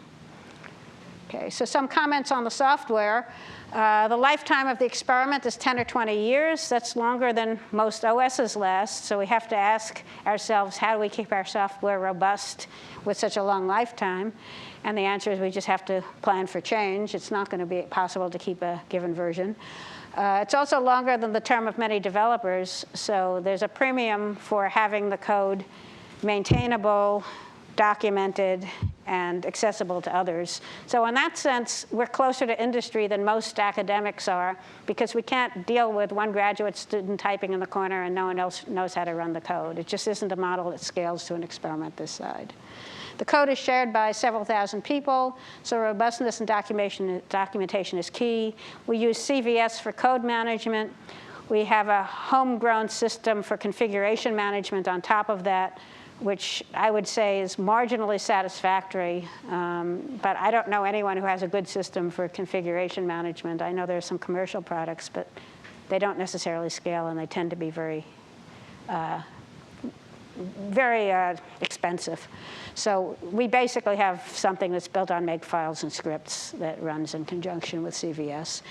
Okay, so some comments on the software. The lifetime of the experiment is 10 or 20 years. That's longer than most OSs last. So we have to ask ourselves, how do we keep our software robust with such a long lifetime? And the answer is we just have to plan for change. It's not going to be possible to keep a given version. It's also longer than the term of many developers. So there's a premium for having the code maintainable, documented, and accessible to others. So in that sense, we're closer to industry than most academics are, because we can't deal with one graduate student typing in the corner and no one else knows how to run the code. It just isn't a model that scales to an experiment this side. The code is shared by several thousand people, so robustness and documentation is key. We use CVS for code management. We have a homegrown system for configuration management on top of that, which I would say is marginally satisfactory, but I don't know anyone who has a good system for configuration management. I know there are some commercial products, but they don't necessarily scale, and they tend to be very expensive. So we basically have something that's built on makefiles and scripts that runs in conjunction with CVS.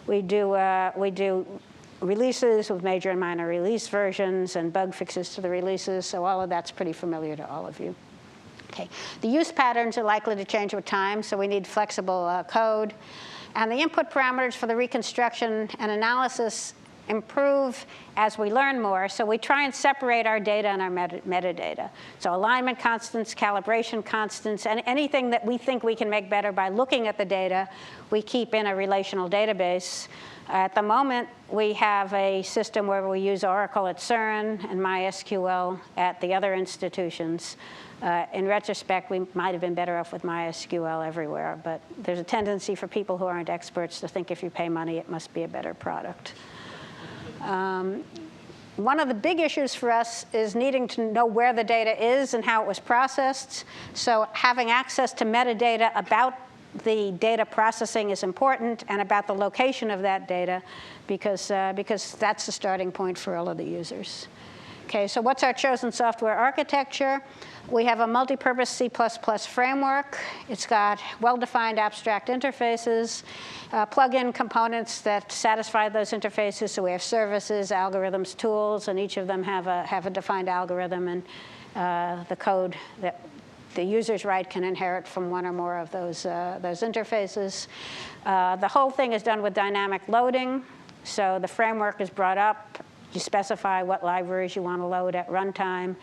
We do releases with major and minor release versions and bug fixes to the releases, so all of that's pretty familiar to all of you. Okay. The use patterns are likely to change with time, so we need flexible code. And the input parameters for the reconstruction and analysis improve as we learn more, so we try and separate our data and our metadata. So alignment constants, calibration constants, and anything that we think we can make better by looking at the data, we keep in a relational database. At the moment, we have a system where we use Oracle at CERN and MySQL at the other institutions. In retrospect, we might have been better off with MySQL everywhere, but there's a tendency for people who aren't experts to think if you pay money, it must be a better product. One of the big issues for us is needing to know where the data is and how it was processed. So having access to metadata about the data processing is important, and about the location of that data, because that's the starting point for all of the users. Okay, so what's our chosen software architecture? We have a multi-purpose C++ framework. It's got well-defined abstract interfaces, plug-in components that satisfy those interfaces. So we have services, algorithms, tools, and each of them have a defined algorithm, and the code that the users write can inherit from one or more of those interfaces. The whole thing is done with dynamic loading. So the framework is brought up. You specify what libraries you want to load at runtime,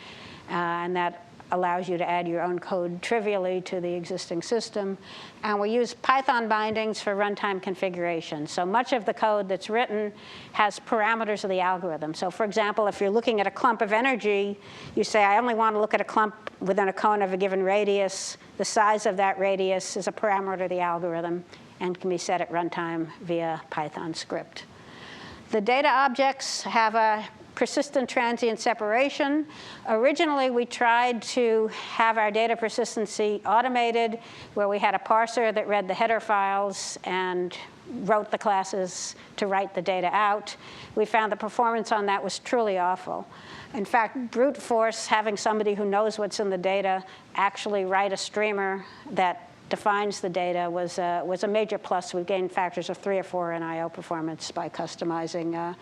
and that allows you to add your own code trivially to the existing system. And we use Python bindings for runtime configuration. So much of the code that's written has parameters of the algorithm. So for example, if you're looking at a clump of energy, you say, I only want to look at a clump within a cone of a given radius. The size of that radius is a parameter of the algorithm and can be set at runtime via Python script. The data objects have a persistent transient separation. Originally, we tried to have our data persistency automated, where we had a parser that read the header files and wrote the classes to write the data out. We found the performance on that was truly awful. In fact, brute force, having somebody who knows what's in the data actually write a streamer that defines the data was a major plus. We gained factors of 3 or 4 in I/O performance by customizing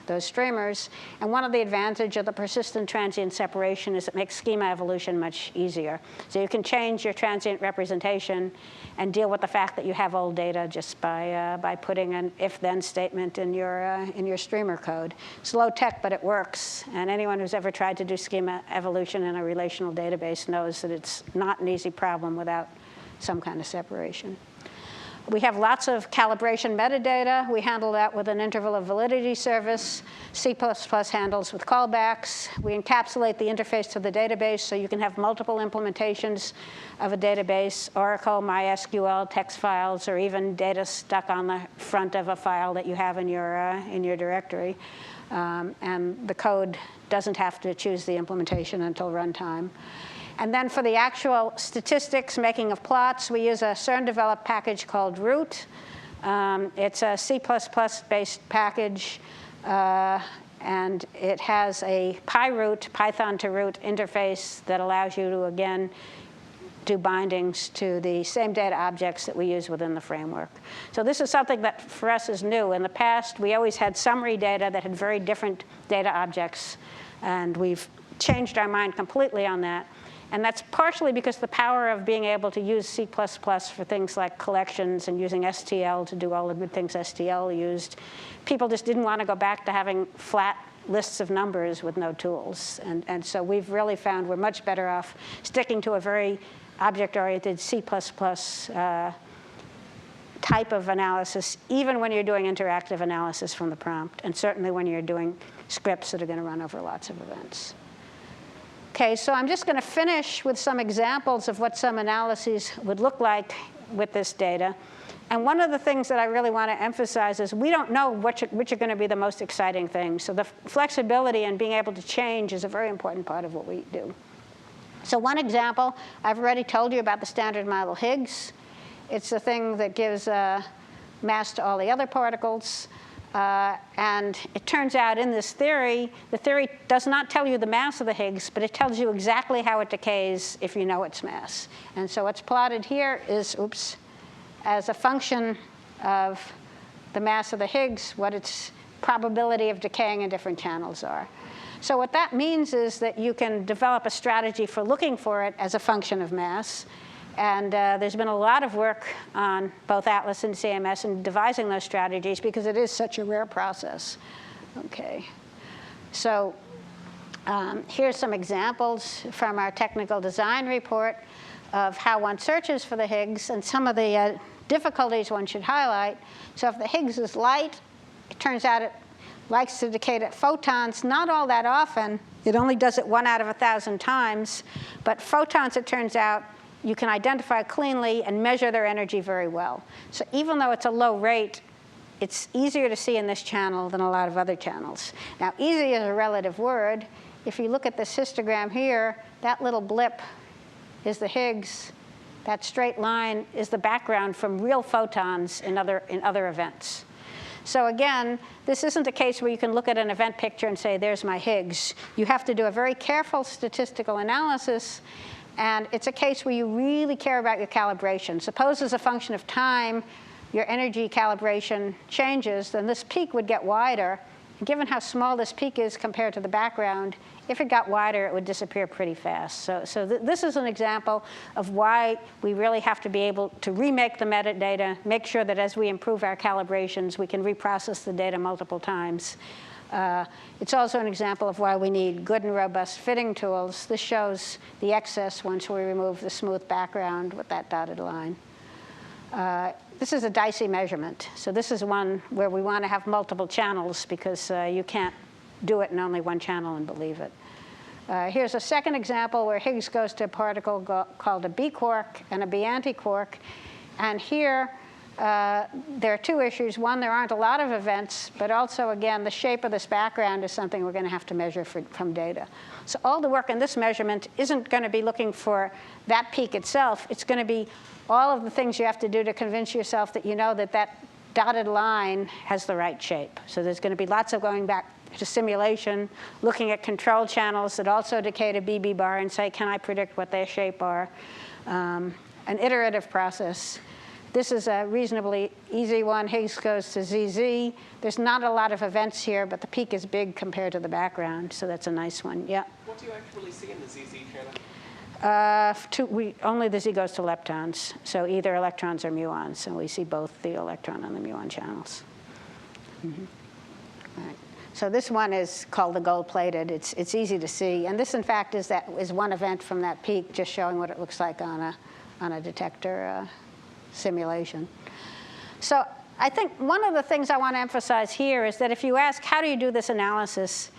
those streamers. And one of the advantages of the persistent transient separation is it makes schema evolution much easier. So you can change your transient representation and deal with the fact that you have old data just by putting an if-then statement in your streamer code. It's low tech, but it works. And anyone who's ever tried to do schema evolution in a relational database knows that it's not an easy problem without some kind of separation. We have lots of calibration metadata. We handle that with an interval of validity service. C++ handles with callbacks. We encapsulate the interface to the database, so you can have multiple implementations of a database, Oracle, MySQL, text files, or even data stuck on the front of a file that you have in your directory. And the code doesn't have to choose the implementation until runtime. And then for the actual statistics, making of plots, we use a CERN-developed package called root. It's a C++-based package, and it has a PyRoot, Python to root interface that allows you to, again, do bindings to the same data objects that we use within the framework. So this is something that, for us, is new. In the past, we always had summary data that had very different data objects, and we've changed our mind completely on that. And that's partially because the power of being able to use C++ for things like collections and using STL to do all the good things STL used. People just didn't want to go back to having flat lists of numbers with no tools. And so we've really found we're much better off sticking to a very object-oriented C++ type of analysis, even when you're doing interactive analysis from the prompt, and certainly when you're doing scripts that are going to run over lots of events. OK, so I'm just going to finish with some examples of what some analyses would look like with this data. And one of the things that I really want to emphasize is we don't know which are going to be the most exciting things. So the flexibility and being able to change is a very important part of what we do. So one example, I've already told you about the standard model Higgs. It's the thing that gives mass to all the other particles. And it turns out in this theory, the theory does not tell you the mass of the Higgs, but it tells you exactly how it decays if you know its mass. And so what's plotted here is, as a function of the mass of the Higgs, what its probability of decaying in different channels are. So what that means is that you can develop a strategy for looking for it as a function of mass. And there's been a lot of work on both ATLAS and CMS in devising those strategies because it is such a rare process. OK. So here's some examples from our technical design report of how one searches for the Higgs and some of the difficulties one should highlight. So if the Higgs is light, it turns out it likes to decay to photons, not all that often. It only does it 1 out of 1,000 times. But photons, it turns out, you can identify cleanly and measure their energy very well. So even though it's a low rate, it's easier to see in this channel than a lot of other channels. Now, easy is a relative word. If you look at this histogram here, that little blip is the Higgs. That straight line is the background from real photons in other events. So again, this isn't a case where you can look at an event picture and say, there's my Higgs. You have to do a very careful statistical analysis. And it's a case where you really care about your calibration. Suppose as a function of time, your energy calibration changes, then this peak would get wider. And given how small this peak is compared to the background, if it got wider, it would disappear pretty fast. So this is an example of why we really have to be able to remake the metadata, make sure that as we improve our calibrations, we can reprocess the data multiple times. It's also an example of why we need good and robust fitting tools. This shows the excess once we remove the smooth background with that dotted line. This is a dicey measurement. So this is one where we want to have multiple channels because you can't do it in only one channel and believe it. Here's a second example where Higgs goes to a particle called a B quark and a B antiquark. And here, there are two issues. One, there aren't a lot of events, but also, again, the shape of this background is something we're going to have to measure from data. So all the work in this measurement isn't going to be looking for that peak itself. It's going to be all of the things you have to do to convince yourself that you know that that dotted line has the right shape. So there's going to be lots of going back to simulation, looking at control channels that also decay to BB bar and say, can I predict what their shape are? An iterative process. This is a reasonably easy one. Higgs goes to ZZ. There's not a lot of events here, but the peak is big compared to the background, so that's a nice one. Yeah. What do you actually see in the ZZ channel? Only the Z goes to leptons, so either electrons or muons. So we see both the electron and the muon channels. Mm-hmm. All right. So this one is called the gold-plated. It's easy to see, and this, in fact, is one event from that peak, just showing what it looks like on a detector simulation. So I think one of the things I want to emphasize here is that if you ask, how do you do this analysis,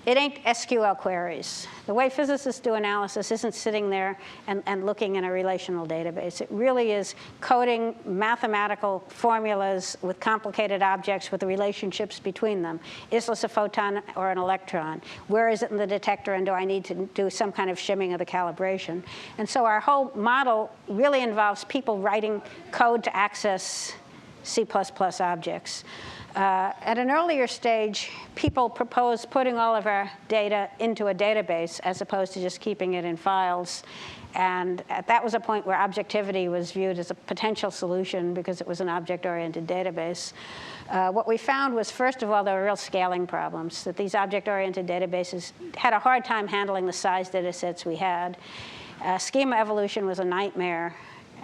it ain't SQL queries. The way physicists do analysis isn't sitting there and looking in a relational database. It really is coding mathematical formulas with complicated objects with the relationships between them. Is this a photon or an electron? Where is it in the detector, and do I need to do some kind of shimming of the calibration? And so our whole model really involves people writing code to access C++ objects. At an earlier stage, people proposed putting all of our data into a database as opposed to just keeping it in files. And that was a point where objectivity was viewed as a potential solution because it was an object-oriented database. What we found was, first of all, there were real scaling problems, that these object-oriented databases had a hard time handling the size data sets we had. Schema evolution was a nightmare.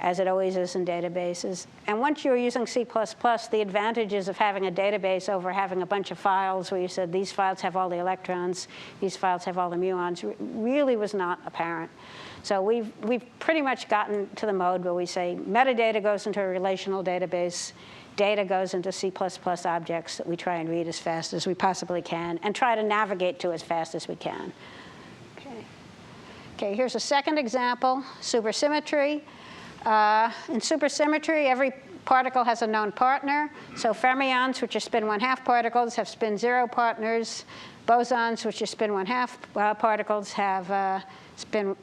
as it always is in databases. And once you're using C++, the advantages of having a database over having a bunch of files where you said these files have all the electrons, these files have all the muons, really was not apparent. So we've pretty much gotten to the mode where we say metadata goes into a relational database, data goes into C++ objects that we try and read as fast as we possibly can and try to navigate to as fast as we can. Okay, here's a second example, supersymmetry. In supersymmetry, every particle has a known partner. So fermions, which are spin 1/2 particles, have spin 0 partners. Bosons, which are spin 1/2 particles, have spin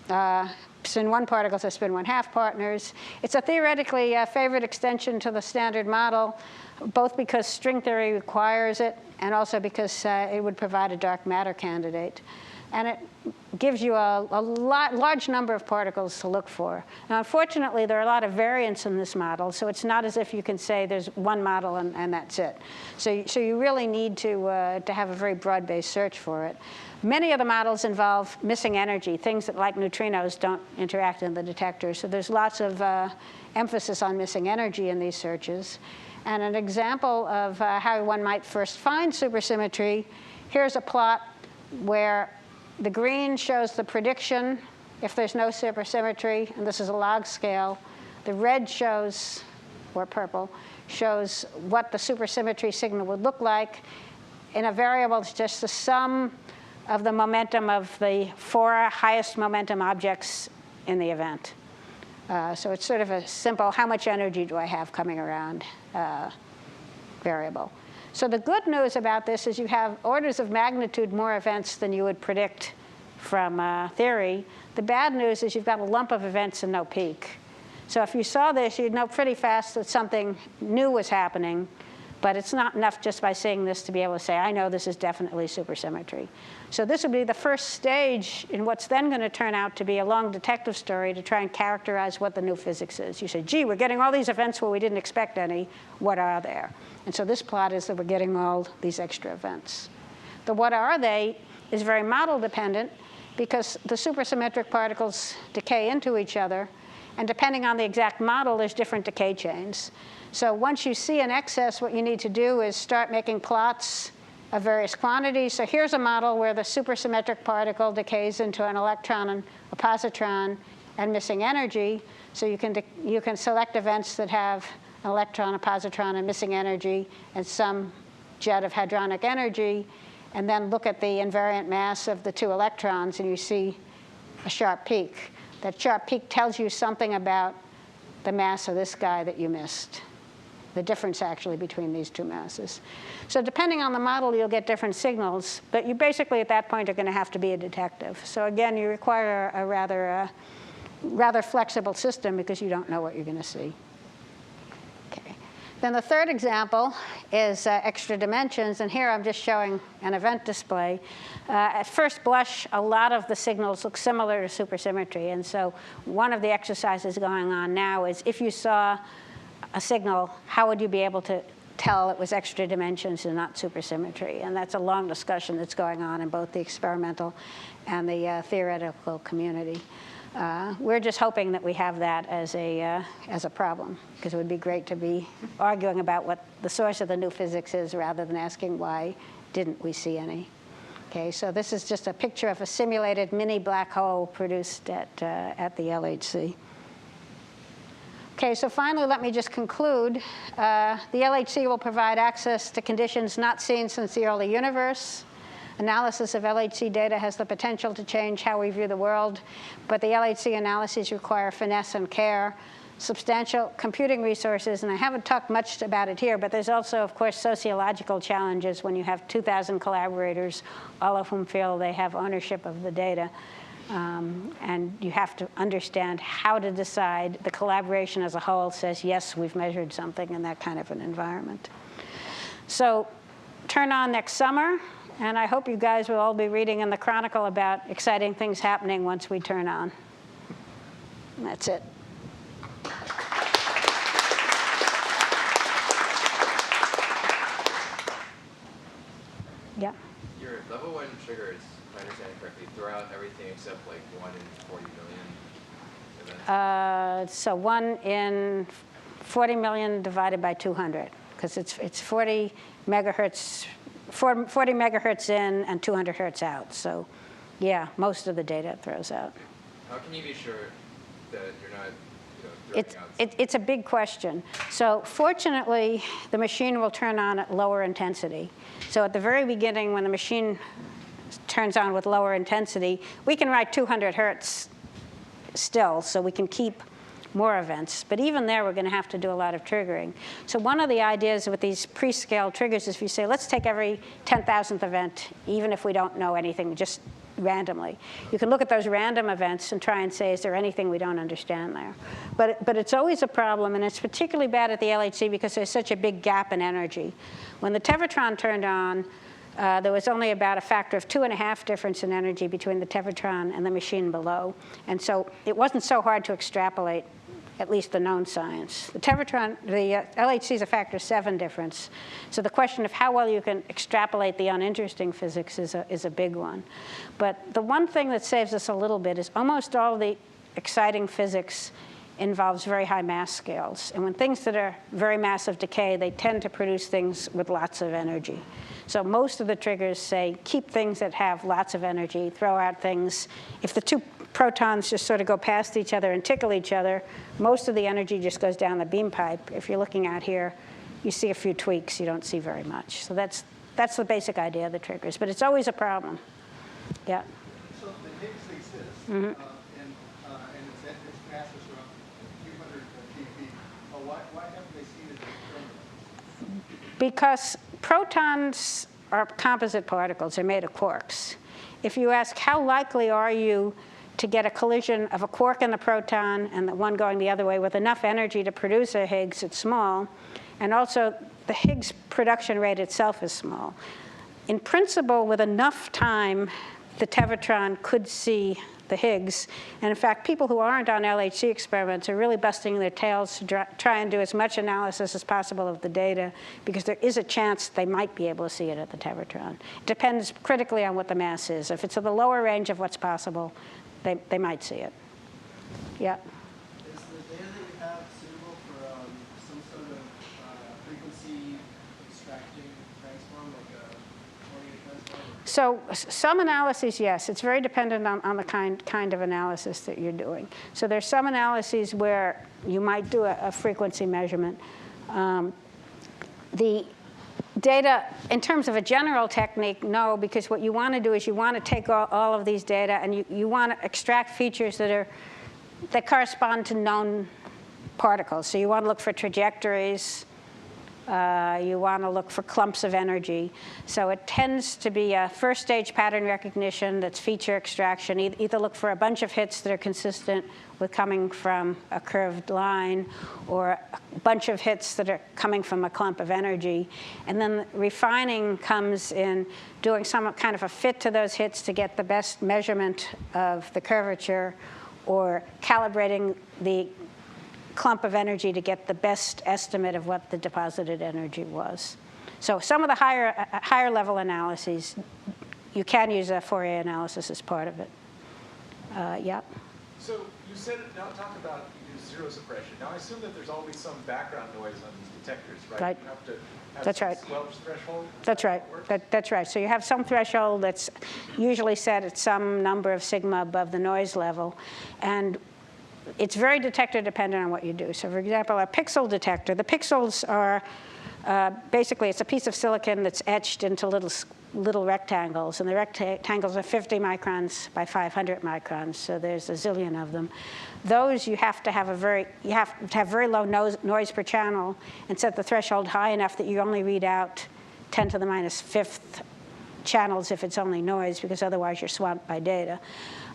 1 particles have spin 1/2 partners. It's a theoretically favored extension to the standard model, both because string theory requires it and also because it would provide a dark matter candidate. And it gives you a large number of particles to look for. Now, unfortunately, there are a lot of variants in this model, so it's not as if you can say there's one model and that's it. So you really need to have a very broad-based search for it. Many of the models involve missing energy, things that, like neutrinos, don't interact in the detector. So there's lots of emphasis on missing energy in these searches. And an example of how one might first find supersymmetry, here's a plot where the green shows the prediction if there's no supersymmetry, and this is a log scale. The red shows, or purple, shows what the supersymmetry signal would look like. In a variable, it's just the sum of the momentum of the 4 highest momentum objects in the event. So it's sort of a simple, how much energy do I have coming around variable. So the good news about this is you have orders of magnitude more events than you would predict from theory. The bad news is you've got a lump of events and no peak. So if you saw this, you'd know pretty fast that something new was happening. But it's not enough just by seeing this to be able to say, I know this is definitely supersymmetry. So this would be the first stage in what's then going to turn out to be a long detective story to try and characterize what the new physics is. You say, gee, we're getting all these events where we didn't expect any. What are there? And so this plot is that we're getting all these extra events. The what are they is very model dependent because the supersymmetric particles decay into each other. And depending on the exact model, there's different decay chains. So once you see an excess, what you need to do is start making plots of various quantities. So here's a model where the supersymmetric particle decays into an electron and a positron and missing energy. So you can select events that have an electron, a positron, and missing energy, and some jet of hadronic energy, and then look at the invariant mass of the 2 electrons, and you see a sharp peak. That sharp peak tells you something about the mass of this guy that you missed, the difference actually between these 2 masses. So depending on the model, you'll get different signals, but you basically at that point are going to have to be a detective. So again, you require a rather flexible system because you don't know what you're going to see. Okay. Then the third example is extra dimensions, and here I'm just showing an event display. At first blush, a lot of the signals look similar to supersymmetry, and so one of the exercises going on now is if you saw a signal, how would you be able to tell it was extra dimensions and not supersymmetry? And that's a long discussion that's going on in both the experimental and the theoretical community. We're just hoping that we have that as a problem, because it would be great to be arguing about what the source of the new physics is rather than asking why didn't we see any. Okay, so this is just a picture of a simulated mini black hole produced at the LHC. Okay, so finally, let me just conclude. The LHC will provide access to conditions not seen since the early universe. Analysis of LHC data has the potential to change how we view the world, but the LHC analyses require finesse and care, substantial computing resources, and I haven't talked much about it here, but there's also, of course, sociological challenges when you have 2,000 collaborators, all of whom feel they have ownership of the data. And you have to understand how to decide. The collaboration as a whole says, yes, we've measured something in that kind of an environment. So turn on next summer, and I hope you guys will all be reading in the Chronicle about exciting things happening once we turn on. And that's it. Yeah. Your level 1 triggers, if I understand it correctly, throw out everything except like 1 in 40 million events? So 1 in 40 million divided by 200, because it's 40 megahertz, 40 megahertz in and 200 hertz out. So yeah, most of the data it throws out. How can you be sure that you're not throwing out? It's a big question. So fortunately, the machine will turn on at lower intensity. So at the very beginning, when the machine turns on with lower intensity, we can write 200 hertz still, so we can keep more events. But even there, we're going to have to do a lot of triggering. So one of the ideas with these pre-scale triggers is if you say, let's take every 10,000th event, even if we don't know anything, just randomly. You can look at those random events and try and say, is there anything we don't understand there? But it's always a problem, and it's particularly bad at the LHC because there's such a big gap in energy. When the tevatron turned on, there was only about a factor of 2.5 difference in energy between the tevatron and the machine below. And so it wasn't so hard to extrapolate at least the known science. The tevatron, the LHC is a factor 7 difference. So the question of how well you can extrapolate the uninteresting physics is a big one. But the one thing that saves us a little bit is almost all the exciting physics involves very high mass scales. And when things that are very massive decay, they tend to produce things with lots of energy. So most of the triggers say, keep things that have lots of energy, throw out things. If the two protons just sort of go past each other and tickle each other, most of the energy just goes down the beam pipe. If you're looking out here, you see a few tweaks. You don't see very much. So that's the basic idea of the triggers. But it's always a problem. Yeah. So the Higgs exists, and its mass is around a few hundred GeV. Why haven't they seen it in the Because protons are composite particles. They're made of quarks. If you ask how likely are you to get a collision of a quark and the proton and the one going the other way with enough energy to produce a Higgs, it's small. And also, the Higgs production rate itself is small. In principle, with enough time, the tevatron could see the Higgs. And in fact, people who aren't on LHC experiments are really busting their tails to try and do as much analysis as possible of the data, because there is a chance they might be able to see it at the tevatron. It depends critically on what the mass is. If it's at the lower range of what's possible, they might see it. Yeah. Is the data that you have suitable for some sort of frequency extracting transform, like a Fourier transform? So some analyses, yes. It's very dependent on the kind of analysis that you're doing. So there's some analyses where you might do a frequency measurement. The data, in terms of a general technique, no, because what you want to do is you want to take all of these data and you want to extract features that correspond to known particles. So you want to look for trajectories. You want to look for clumps of energy. So it tends to be a first stage pattern recognition that's feature extraction. Either look for a bunch of hits that are consistent with coming from a curved line, or a bunch of hits that are coming from a clump of energy. And then refining comes in doing some kind of a fit to those hits to get the best measurement of the curvature, or calibrating the clump of energy to get the best estimate of what the deposited energy was. So some of the higher level analyses, you can use a Fourier analysis as part of it. Yeah. So you said, now talk about you use zero suppression. Now I assume that there's always some background noise on these detectors, right? Right. You have to have That's some right. squelch threshold? That's right. That's right. So you have some threshold that's usually set at some number of sigma above the noise level. And it's very detector dependent on what you do. So for example, a pixel detector, the pixels are basically, it's a piece of silicon that's etched into little rectangles, and the rectangles are 50 microns by 500 microns, so there's a zillion of them. Those you have to have very low noise per channel and set the threshold high enough that you only read out 10 to the minus fifth channels if it's only noise, because otherwise you're swamped by data.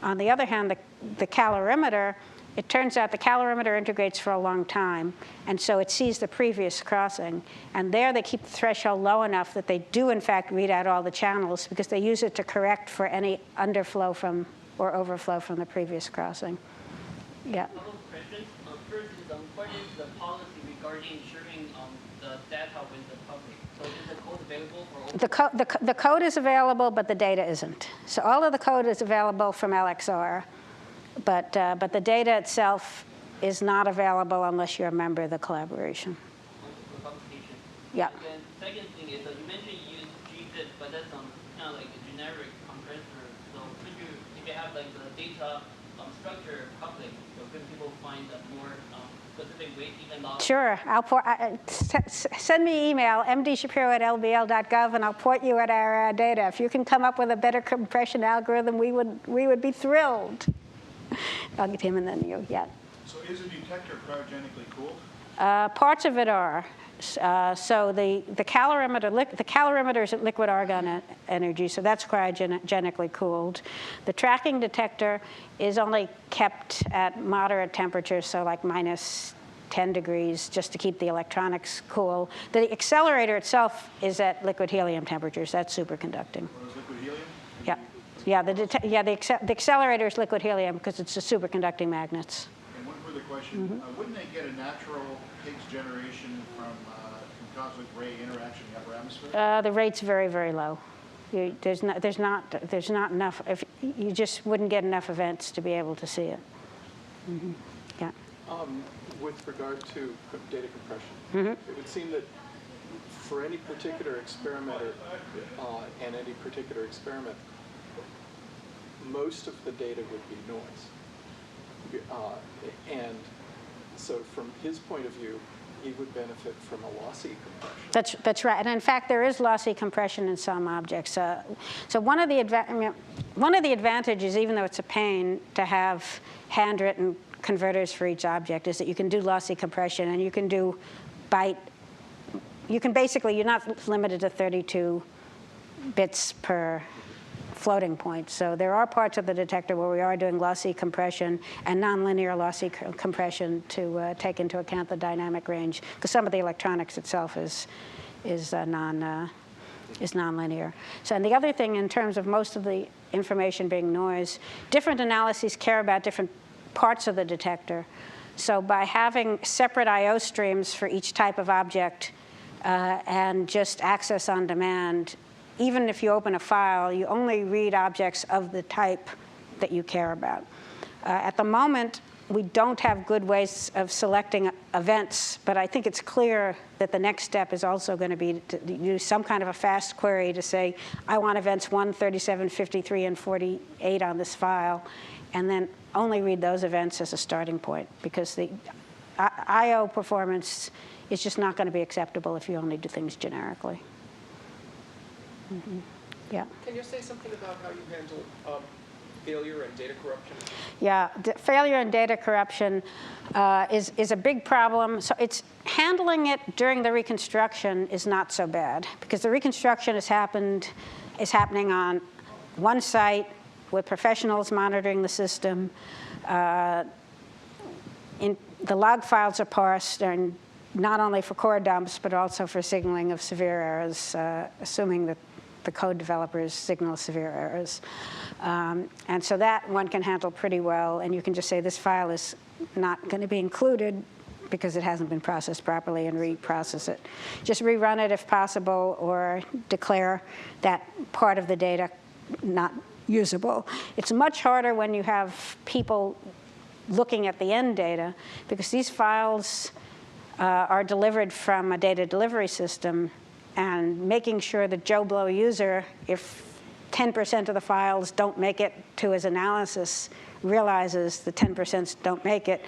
On the other hand, the calorimeter, it turns out the calorimeter integrates for a long time, and so it sees the previous crossing. And there they keep the threshold low enough that they do, in fact, read out all the channels, because they use it to correct for any underflow from or overflow from the previous crossing. Yeah. A couple of questions. First is, what is the policy regarding sharing the data with the public? So is the code available for The code is available, but the data isn't. So all of the code is available from LXR. But the data itself is not available unless you're a member of the collaboration. For publication. Yeah. And then second thing is that you mentioned you use gzip, but that's kind of like a generic compressor. So could you, if you have like the data structure public, so could people find a more specific way, even though? Sure. Send me email, mdshapiro@lbl.gov, and I'll port you at our data. If you can come up with a better compression algorithm, we would be thrilled. I'll get him and then you. Yeah. So is a detector cryogenically cooled? Parts of it are. So the calorimeter is at liquid argon energy, so that's cryogenically cooled. The tracking detector is only kept at moderate temperatures, so like minus 10 degrees, just to keep the electronics cool. The accelerator itself is at liquid helium temperatures. That's superconducting. What is liquid helium? Yeah. Yeah, the accelerator is liquid helium because it's the superconducting magnets. And one further question. Wouldn't they get a natural Higgs generation from cosmic ray interaction in the upper atmosphere? The rate's very, very low. There's not enough. If you just wouldn't get enough events to be able to see it. Yeah. With regard to data compression, it would seem that for any particular experimenter and any particular experiment, most of the data would be noise. And so from his point of view, he would benefit from a lossy compression. That's right. And in fact, there is lossy compression in some objects. So one of the advantages, even though it's a pain to have handwritten converters for each object, is that you can do lossy compression and you can do byte. You can basically, you're not limited to 32 bits per floating point. So there are parts of the detector where we are doing lossy compression and nonlinear lossy compression to take into account the dynamic range, because some of the electronics itself is nonlinear. So, and the other thing, in terms of most of the information being noise, different analyses care about different parts of the detector. So by having separate I/O streams for each type of object and just access on demand, even if you open a file, you only read objects of the type that you care about. At the moment, we don't have good ways of selecting events, but I think it's clear that the next step is also going to be to use some kind of a fast query to say, I want events 1, 37, 53, and 48 on this file, and then only read those events as a starting point, because the I/O performance is just not going to be acceptable if you only do things generically. Yeah. Can you say something about how you handle failure and data corruption? Yeah, failure and data corruption is a big problem. So it's handling it during the reconstruction is not so bad, because the reconstruction is happening on one site with professionals monitoring the system. The log files are parsed, and not only for core dumps, but also for signaling of severe errors, assuming that the code developers signal severe errors. And so that one can handle pretty well, and you can just say this file is not going to be included because it hasn't been processed properly, and reprocess it. Just rerun it if possible, or declare that part of the data not usable. It's much harder when you have people looking at the end data, because these files are delivered from a data delivery system, and making sure the Joe Blow user, if 10% of the files don't make it to his analysis, realizes the 10% don't make it,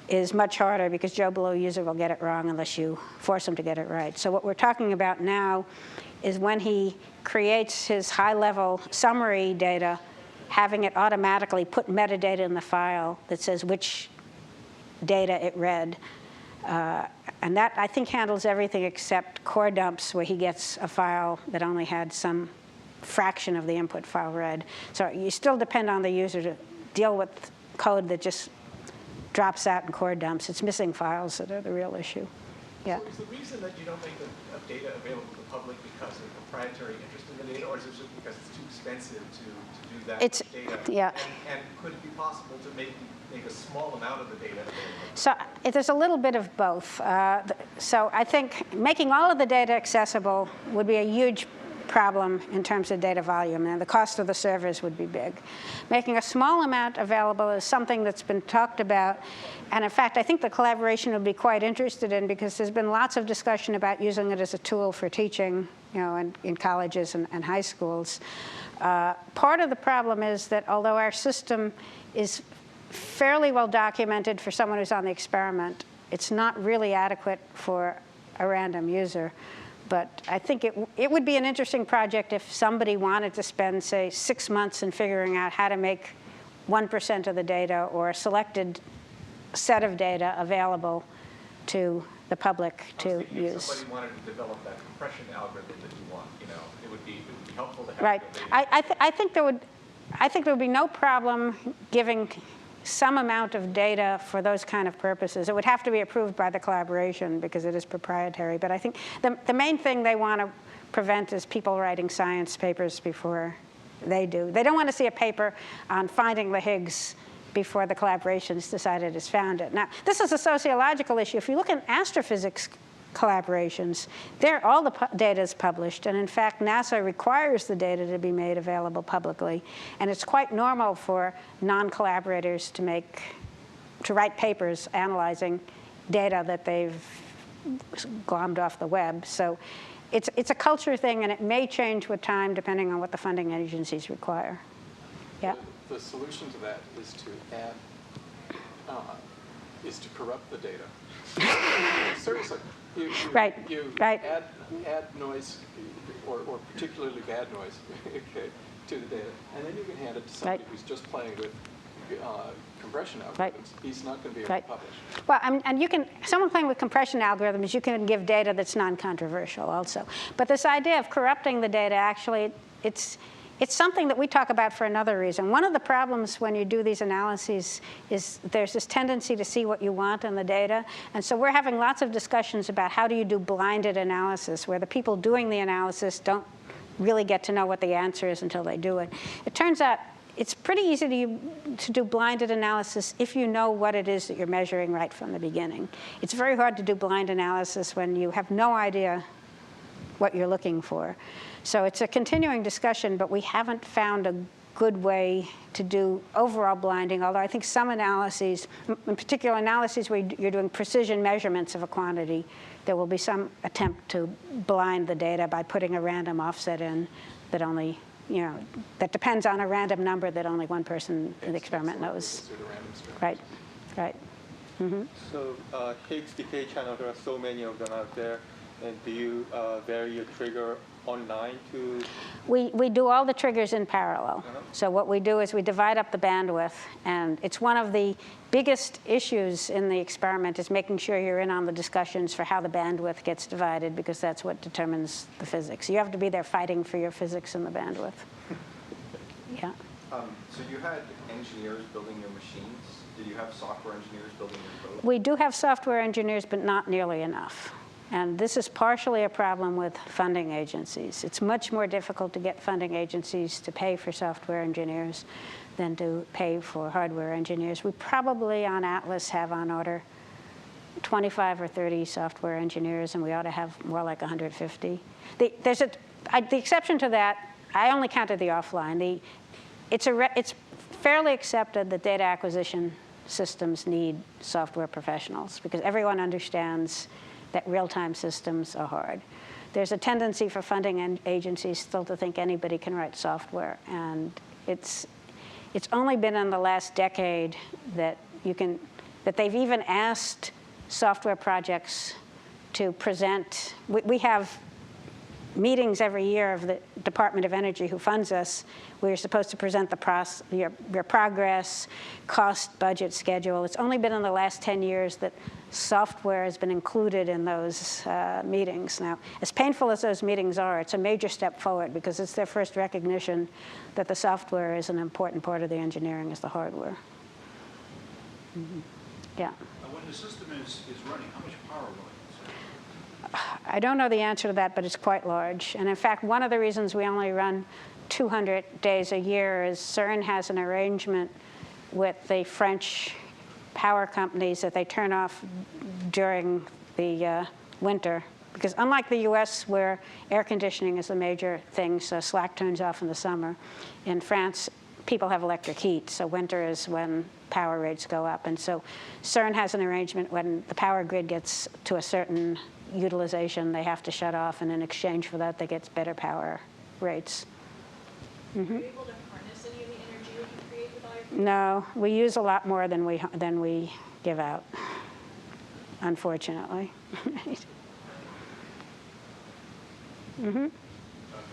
is much harder, because Joe Blow user will get it wrong unless you force him to get it right. So what we're talking about now is when he creates his high-level summary data, having it automatically put metadata in the file that says which data it read. And that, I think, handles everything except core dumps, where he gets a file that only had some fraction of the input file read. So you still depend on the user to deal with code that just drops out in core dumps. It's missing files that are the real issue. Yeah. So is the reason that you don't make the data available to the public because of proprietary interest in the data, or is it just because it's too expensive to do that data? Yeah. And could it be possible to make a small amount of the data available? So there's a little bit of both. So I think making all of the data accessible would be a huge problem in terms of data volume, and the cost of the servers would be big. Making a small amount available is something that's been talked about, and in fact, I think the collaboration would be quite interested in, because there's been lots of discussion about using it as a tool for teaching, in colleges and high schools. Part of the problem is that although our system is fairly well documented for someone who's on the experiment, it's not really adequate for a random user. But I think it would be an interesting project if somebody wanted to spend, say, 6 months in figuring out how to make 1% of the data or a selected set of data available to the public to use. If somebody wanted to develop that compression algorithm that you want, it would be helpful to have. Right. I think there would be no problem giving some amount of data for those kind of purposes. It would have to be approved by the collaboration because it is proprietary. But I think the main thing they want to prevent is people writing science papers before they do. They don't want to see a paper on finding the Higgs before the collaboration's decided it's found it. Now, this is a sociological issue. If you look at astrophysics collaborations, all the data is published, and in fact, NASA requires the data to be made available publicly, and it's quite normal for non-collaborators to write papers analyzing data that they've glommed off the web. So it's a culture thing, and it may change with time depending on what the funding agencies require. Yeah. The solution to that is to to corrupt the data. Seriously. You add noise, or particularly bad noise, okay, to the data, and then you can hand it to somebody who's just playing with compression algorithms. He's not going to be able to publish. Well, and someone playing with compression algorithms, you can give data that's non-controversial also. But this idea of corrupting the data, actually, it's something that we talk about for another reason. One of the problems when you do these analyses is there's this tendency to see what you want in the data. And so we're having lots of discussions about how do you do blinded analysis, where the people doing the analysis don't really get to know what the answer is until they do it. It turns out it's pretty easy to do blinded analysis if you know what it is that you're measuring right from the beginning. It's very hard to do blind analysis when you have no idea what you're looking for. So it's a continuing discussion, but we haven't found a good way to do overall blinding, although I think some analyses, in particular analyses where you're doing precision measurements of a quantity, there will be some attempt to blind the data by putting a random offset in that only, that depends on a random number that only one person in the experiment knows. Right. Mm-hmm. So Higgs decay channel, there are so many of them out there. And do you vary your trigger online to? We do all the triggers in parallel. So what we do is we divide up the bandwidth, and it's one of the biggest issues in the experiment is making sure you're in on the discussions for how the bandwidth gets divided, because that's what determines the physics. You have to be there fighting for your physics in the bandwidth. Yeah. So you had engineers building your machines. Did you have software engineers building your code? We do have software engineers, but not nearly enough. And this is partially a problem with funding agencies. It's much more difficult to get funding agencies to pay for software engineers than to pay for hardware engineers. We probably on Atlas have on order 25 or 30 software engineers, and we ought to have more like 150. The exception to that, I only counted the offline. It's fairly accepted that data acquisition systems need software professionals because everyone understands that real-time systems are hard. There's a tendency for funding agencies still to think anybody can write software, and it's only been in the last decade that they've even asked software projects to present. We have meetings every year of the Department of Energy, who funds us, where you're supposed to present your progress, cost, budget, schedule. It's only been in the last 10 years that software has been included in those meetings. Now, as painful as those meetings are, it's a major step forward because it's their first recognition that the software is an important part of the engineering as the hardware. Mm-hmm. Yeah. When the system is running, how much power will it consume? I don't know the answer to that, but it's quite large. And in fact, one of the reasons we only run 200 days a year is CERN has an arrangement with the French power companies that they turn off during the winter Because unlike the US, where air conditioning is the major thing, so slack turns off in the summer, in France, people have electric heat, so winter is when power rates go up. And so CERN has an arrangement when the power grid gets to a certain utilization, they have to shut off, and in exchange for that, they get better power rates. Are you able to harness any of the energy that you create with all your? No, we use a lot more than we give out, unfortunately.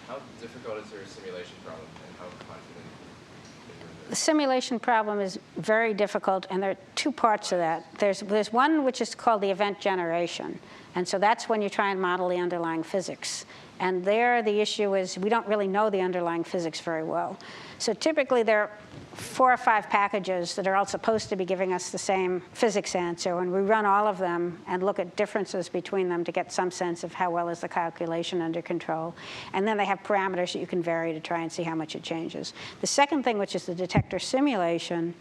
How difficult is your simulation problem, and how confident are you? The simulation problem is very difficult, and there are two parts of that. There's one which is called the event generation, and so that's when you try and model the underlying physics. And there, the issue is we don't really know the underlying physics very well. So typically, there are 4 or 5 packages that are all supposed to be giving us the same physics answer. When we run all of them and look at differences between them to get some sense of how well is the calculation under control. And then they have parameters that you can vary to try and see how much it changes. The second thing, which is the detector simulation,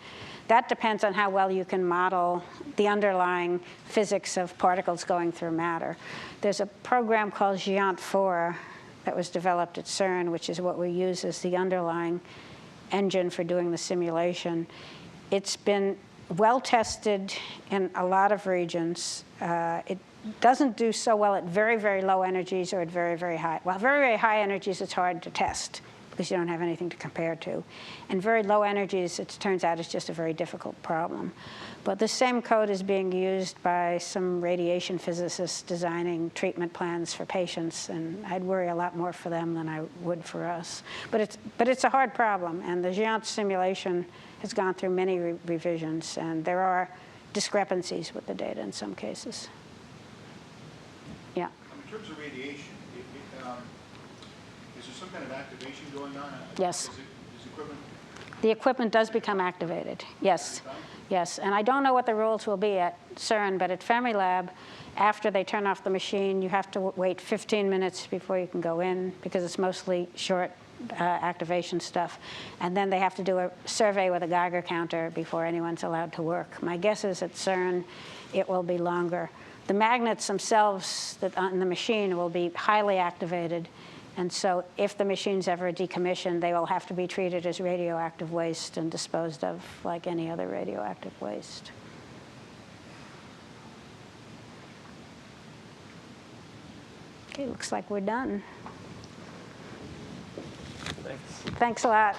that depends on how well you can model the underlying physics of particles going through matter. There's a program called GEONT 4 that was developed at CERN, which is what we use as the underlying engine for doing the simulation. It's been well tested in a lot of regions. It doesn't do so well at very, very low energies or at very, very high. Well, very, very high energies, it's hard to test because you don't have anything to compare to. And very low energies, it turns out, it's just a very difficult problem. But the same code is being used by some radiation physicists designing treatment plans for patients, and I'd worry a lot more for them than I would for us. But it's a hard problem, and the GEONT simulation has gone through many revisions, and there are discrepancies with the data in some cases. Yeah. In terms of radiation, is there some kind of activation going on? Yes. Is equipment? The equipment does become activated, yes. Yes, and I don't know what the rules will be at CERN, but at Fermilab, after they turn off the machine, you have to wait 15 minutes before you can go in because it's mostly short activation stuff. And then they have to do a survey with a Geiger counter before anyone's allowed to work. My guess is at CERN, it will be longer. The magnets themselves that on the machine will be highly activated. And so if the machine's ever decommissioned, they will have to be treated as radioactive waste and disposed of like any other radioactive waste. Okay, looks like we're done. Thanks. Thanks a lot.